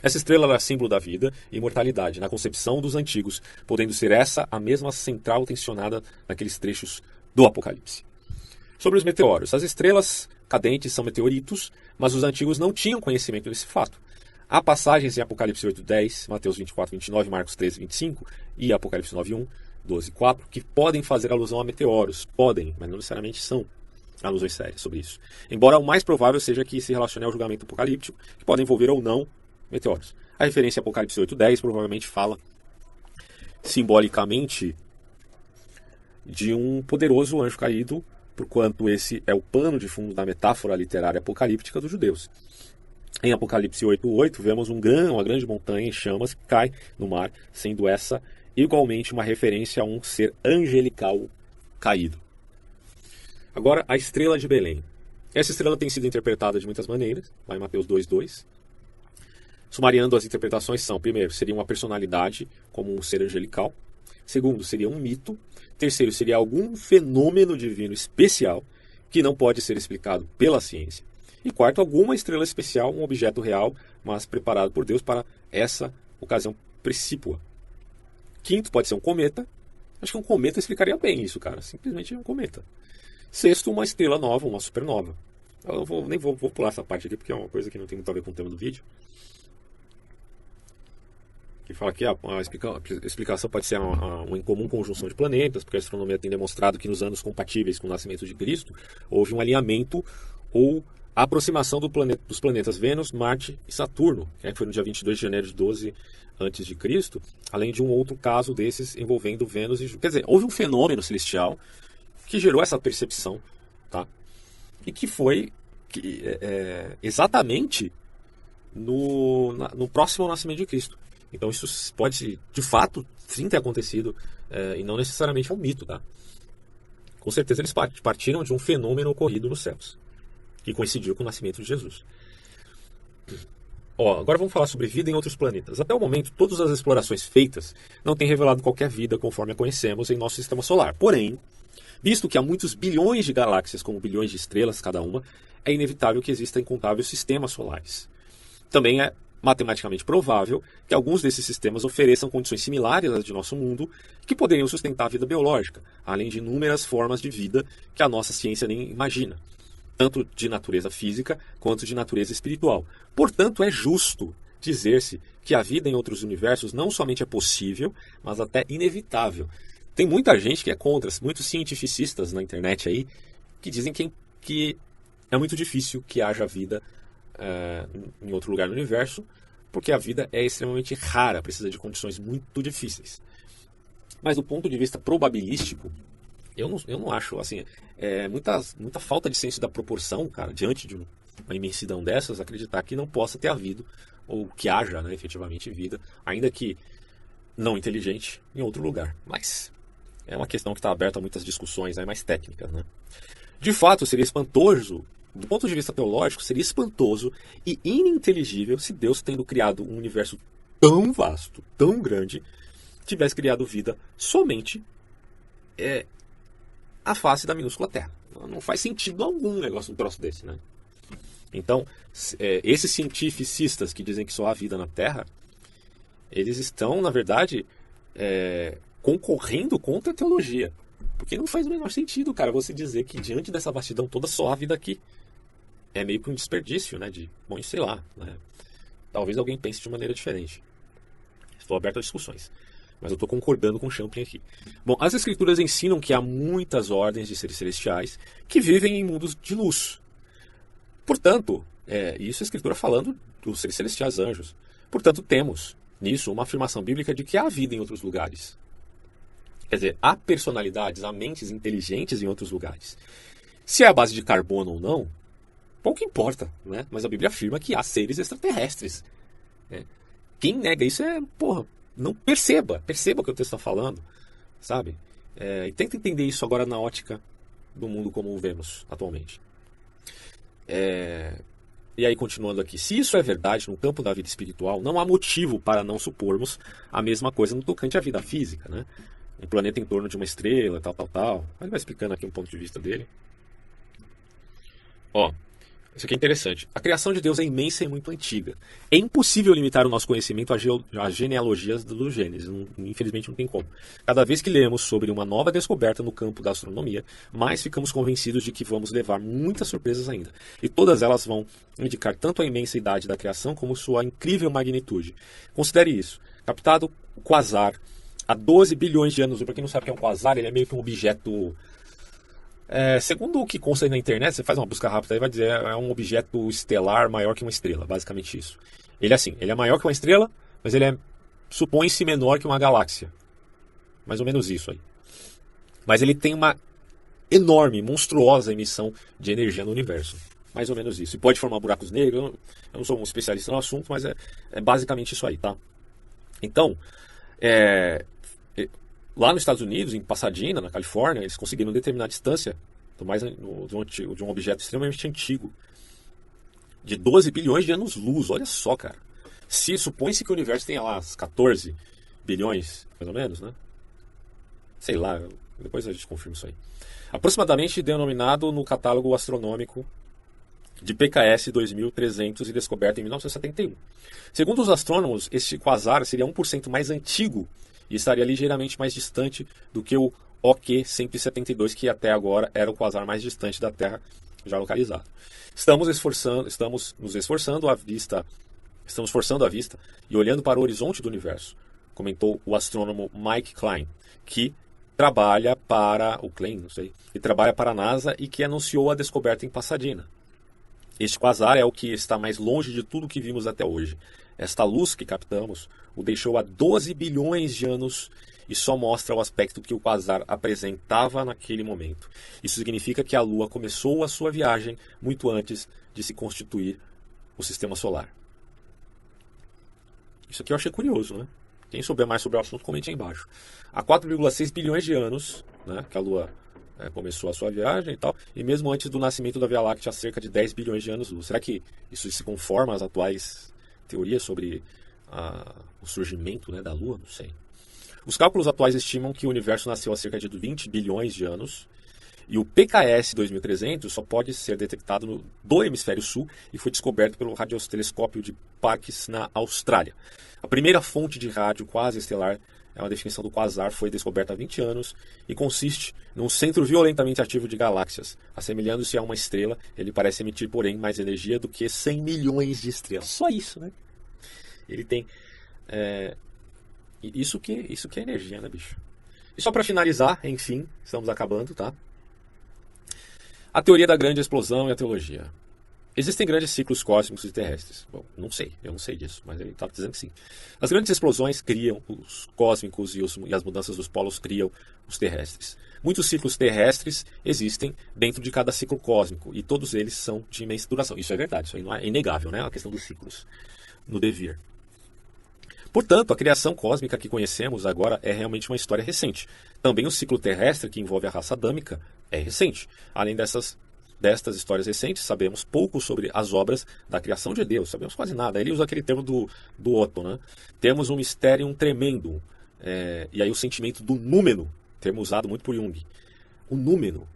Essa estrela era símbolo da vida e imortalidade, na concepção dos antigos, podendo ser essa a mesma central tensionada naqueles trechos do Apocalipse. Sobre os meteoros. As estrelas cadentes são meteoritos, mas os antigos não tinham conhecimento desse fato. Há passagens em Apocalipse 8:10, Mateus 24:29, Marcos 13:25 e Apocalipse 9:1, 12:4, que podem fazer alusão a meteoros. Podem, mas não necessariamente são alusões sérias sobre isso. Embora o mais provável seja que se relacione ao julgamento apocalíptico, que pode envolver ou não meteoros. A referência a Apocalipse 8:10 provavelmente fala simbolicamente de um poderoso anjo caído, porquanto esse é o pano de fundo da metáfora literária apocalíptica dos judeus. Em Apocalipse 8:8 vemos uma grande montanha em chamas que cai no mar, sendo essa igualmente uma referência a um ser angelical caído. Agora, a estrela de Belém. Essa estrela tem sido interpretada de muitas maneiras, lá em Mateus 2:2. Sumariando, as interpretações são: primeiro, seria uma personalidade como um ser angelical. Segundo, seria um mito. Terceiro, seria algum fenômeno divino especial que não pode ser explicado pela ciência. E quarto, alguma estrela especial, um objeto real, mas preparado por Deus para essa ocasião precípua. Quinto, pode ser um cometa. Acho que um cometa explicaria bem isso, cara. Simplesmente um cometa. Sexto, uma estrela nova, uma supernova. Eu vou pular essa parte aqui, porque é uma coisa que não tem muito a ver com o tema do vídeo. Que fala que a explicação pode ser uma incomum conjunção de planetas, porque a astronomia tem demonstrado que nos anos compatíveis com o nascimento de Cristo, houve um alinhamento ou aproximação dos planetas Vênus, Marte e Saturno, que foi no dia 22 de janeiro de 12 a.C., além de um outro caso desses envolvendo Vênus e Júpiter. Quer dizer, houve um fenômeno celestial que gerou essa percepção, tá? e que foi exatamente no próximo nascimento de Cristo. Então isso pode, de fato, sim ter acontecido, e não necessariamente é um mito, tá? Com certeza eles partiram de um fenômeno ocorrido nos céus, que coincidiu com o nascimento de Jesus. Agora vamos falar sobre vida em outros planetas. Até o momento, todas as explorações feitas não têm revelado qualquer vida conforme a conhecemos em nosso sistema solar. Porém, visto que há muitos bilhões de galáxias como bilhões de estrelas cada uma, é inevitável que existam incontáveis sistemas solares. Também é matematicamente provável que alguns desses sistemas ofereçam condições similares às de nosso mundo, que poderiam sustentar a vida biológica, além de inúmeras formas de vida que a nossa ciência nem imagina, tanto de natureza física quanto de natureza espiritual. Portanto, é justo dizer-se que a vida em outros universos não somente é possível, mas até inevitável. Tem muita gente que é contra, muitos cientificistas na internet aí, que dizem que é muito difícil que haja vida em outro lugar no universo, porque a vida é extremamente rara, precisa de condições muito difíceis. Mas do ponto de vista probabilístico, eu não acho, assim, muita falta de senso da proporção, cara, diante de uma imensidão dessas, acreditar que não possa ter havido, ou que haja, né, efetivamente vida, ainda que não inteligente, em outro lugar. Mas é uma questão que está aberta a muitas discussões aí mais técnicas, né? De fato, seria espantoso, do ponto de vista teológico, seria espantoso e ininteligível se Deus, tendo criado um universo tão vasto, tão grande, tivesse criado vida somente à face da minúscula Terra. Não faz sentido algum negócio um troço desse, né? Então, esses cientificistas que dizem que só há vida na Terra, eles estão, na verdade, concorrendo contra a teologia. Porque não faz o menor sentido, cara, você dizer que diante dessa vastidão toda só há vida aqui. É meio que um desperdício, né? Bom, sei lá, né? Talvez alguém pense de maneira diferente. Estou aberto a discussões. Mas eu estou concordando com o Champlin aqui. Bom, as escrituras ensinam que há muitas ordens de seres celestiais que vivem em mundos de luz. Portanto, isso é a escritura falando dos seres celestiais anjos. Portanto, temos nisso uma afirmação bíblica de que há vida em outros lugares. Quer dizer, há personalidades, há mentes inteligentes em outros lugares. Se é a base de carbono ou não, pouco importa, né? Mas a Bíblia afirma que há seres extraterrestres. Né? Quem nega isso não perceba o que o texto está falando, sabe? E tenta entender isso agora na ótica do mundo como o vemos atualmente. E aí, continuando aqui, se isso é verdade no campo da vida espiritual, não há motivo para não supormos a mesma coisa no tocante à vida física, né? Um planeta em torno de uma estrela, tal. Ele vai explicando aqui um ponto de vista dele. Isso aqui é interessante. A criação de Deus é imensa e muito antiga. É impossível limitar o nosso conhecimento às genealogias do Gênesis. Infelizmente não tem como. Cada vez que lemos sobre uma nova descoberta no campo da astronomia, mais ficamos convencidos de que vamos levar muitas surpresas ainda. E todas elas vão indicar tanto a imensa idade da criação como sua incrível magnitude. Considere isso. Captado o quasar há 12 bilhões de anos. Para quem não sabe o que é um quasar, ele é meio que um objeto... segundo o que consta aí na internet, você faz uma busca rápida e vai dizer é um objeto estelar maior que uma estrela, basicamente isso. Ele é maior que uma estrela, mas ele supõe-se menor que uma galáxia. Mais ou menos isso aí. Mas ele tem uma enorme, monstruosa emissão de energia no universo. Mais ou menos isso. E pode formar buracos negros. Eu não sou um especialista no assunto, mas é basicamente isso aí, tá? Então, lá nos Estados Unidos, em Pasadena, na Califórnia, eles conseguiram determinar a distância de um objeto extremamente antigo, de 12 bilhões de anos-luz. Olha só, cara. Supõe-se que o universo tenha lá 14 bilhões, mais ou menos, né? Sei lá, depois a gente confirma isso aí. Aproximadamente denominado no catálogo astronômico de PKS 2300 e descoberto em 1971. Segundo os astrônomos, este quasar seria 1% mais antigo e estaria ligeiramente mais distante do que o OK 172, que até agora era o quasar mais distante da Terra já localizado. Estamos nos esforçando forçando a vista e olhando para o horizonte do universo, comentou o astrônomo Mike Klein, que trabalha para a NASA e que anunciou a descoberta em Pasadena. Este quasar é o que está mais longe de tudo que vimos até hoje. Esta luz que captamos o deixou há 12 bilhões de anos e só mostra o aspecto que o quasar apresentava naquele momento. Isso significa que a Lua começou a sua viagem muito antes de se constituir o sistema solar. Isso aqui eu achei curioso, né? Quem souber mais sobre o assunto, comente aí embaixo. Há 4,6 bilhões de anos, né, que a Lua começou a sua viagem e tal, e mesmo antes do nascimento da Via Láctea, há cerca de 10 bilhões de anos-luz. Será que isso se conforma às atuais teorias sobre o surgimento, né, da Lua? Não sei. Os cálculos atuais estimam que o universo nasceu há cerca de 20 bilhões de anos, e o PKS 2300 só pode ser detectado do hemisfério sul e foi descoberto pelo radiotelescópio de Parkes na Austrália. A primeira fonte de rádio quase estelar, é uma definição do quasar, foi descoberta há 20 anos e consiste num centro violentamente ativo de galáxias. Assemelhando-se a uma estrela, ele parece emitir, porém, mais energia do que 100 milhões de estrelas. Só isso, né? Ele tem... Isso que é energia, né, bicho? E só para finalizar, enfim, estamos acabando, tá? A teoria da grande explosão e a teologia. Existem grandes ciclos cósmicos e terrestres. Bom, eu não sei disso, mas ele está dizendo que sim. As grandes explosões criam os cósmicos e as mudanças dos polos criam os terrestres. Muitos ciclos terrestres existem dentro de cada ciclo cósmico e todos eles são de imensa duração. Isso é verdade, isso aí não é inegável, né? A questão dos ciclos no devir. Portanto, a criação cósmica que conhecemos agora é realmente uma história recente. Também o ciclo terrestre, que envolve a raça adâmica, é recente. Além destas histórias recentes, sabemos pouco sobre as obras da criação de Deus. Sabemos quase nada. Ele usa aquele termo do Otto, né? Temos um mistério tremendo. E aí o sentimento do númeno, termo usado muito por Jung. O númeno,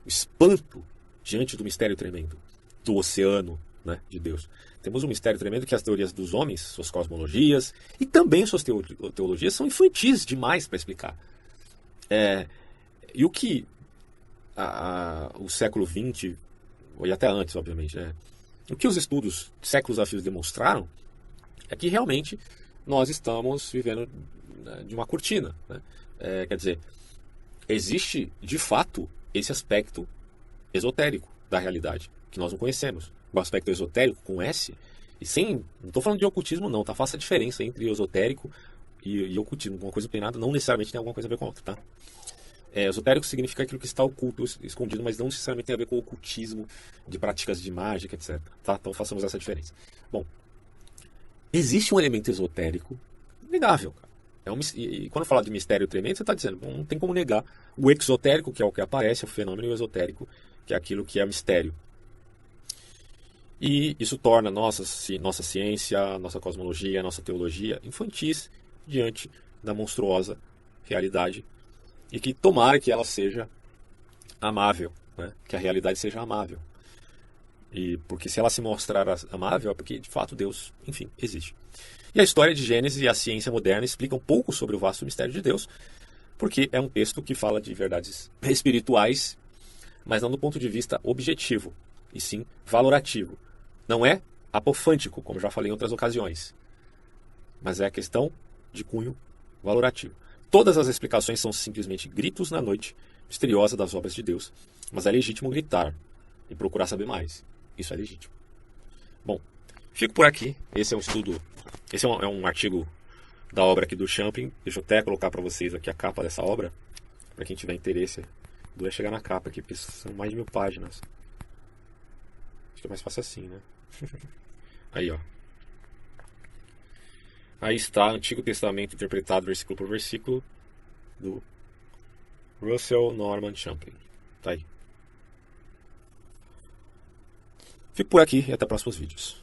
o espanto diante do mistério tremendo, do oceano, né, de Deus. Temos um mistério tremendo que as teorias dos homens, suas cosmologias e também suas teologias são infantis demais para explicar. E o que o século XX, e até antes, obviamente, o que os estudos de séculos a fio demonstraram é que realmente nós estamos vivendo de uma cortina. Né? Quer dizer, existe de fato esse aspecto esotérico da realidade que nós não conhecemos. O aspecto esotérico com S, e sem, não estou falando de ocultismo não, tá? Faça a diferença entre esotérico e ocultismo. Uma coisa não tem nada, não necessariamente tem alguma coisa a ver com a outra, tá? Esotérico significa aquilo que está oculto, escondido, mas não necessariamente tem a ver com ocultismo, de práticas de mágica, etc. Tá? Então façamos essa diferença. Bom, existe um elemento esotérico inegável, cara. E quando eu falo de mistério tremendo, você está dizendo, bom, não tem como negar o exotérico, que é o que aparece, o fenômeno, e o esotérico, que é aquilo que é mistério. E isso torna nossa ciência, nossa cosmologia, nossa teologia infantis diante da monstruosa realidade. E que tomara que ela seja amável, né? Que a realidade seja amável. E porque se ela se mostrar amável é porque de fato Deus, enfim, existe. E a história de Gênesis e a ciência moderna explicam um pouco sobre o vasto mistério de Deus, porque é um texto que fala de verdades espirituais, mas não do ponto de vista objetivo, e sim valorativo. Não é apofântico, como já falei em outras ocasiões, mas é a questão de cunho valorativo. Todas as explicações são simplesmente gritos na noite misteriosa das obras de Deus, mas é legítimo gritar e procurar saber mais. Isso é legítimo. Bom, fico por aqui. Esse é um estudo, esse é um artigo da obra aqui do Champing. Deixa eu até colocar para vocês aqui a capa dessa obra, para quem tiver interesse. Vou chegar na capa aqui, porque são mais de 1000 páginas. Acho que é mais fácil assim, né? Aí, ó. Aí está, Antigo Testamento interpretado versículo por versículo, do Russell Norman Champing. Tá aí. Fico por aqui e até próximos vídeos.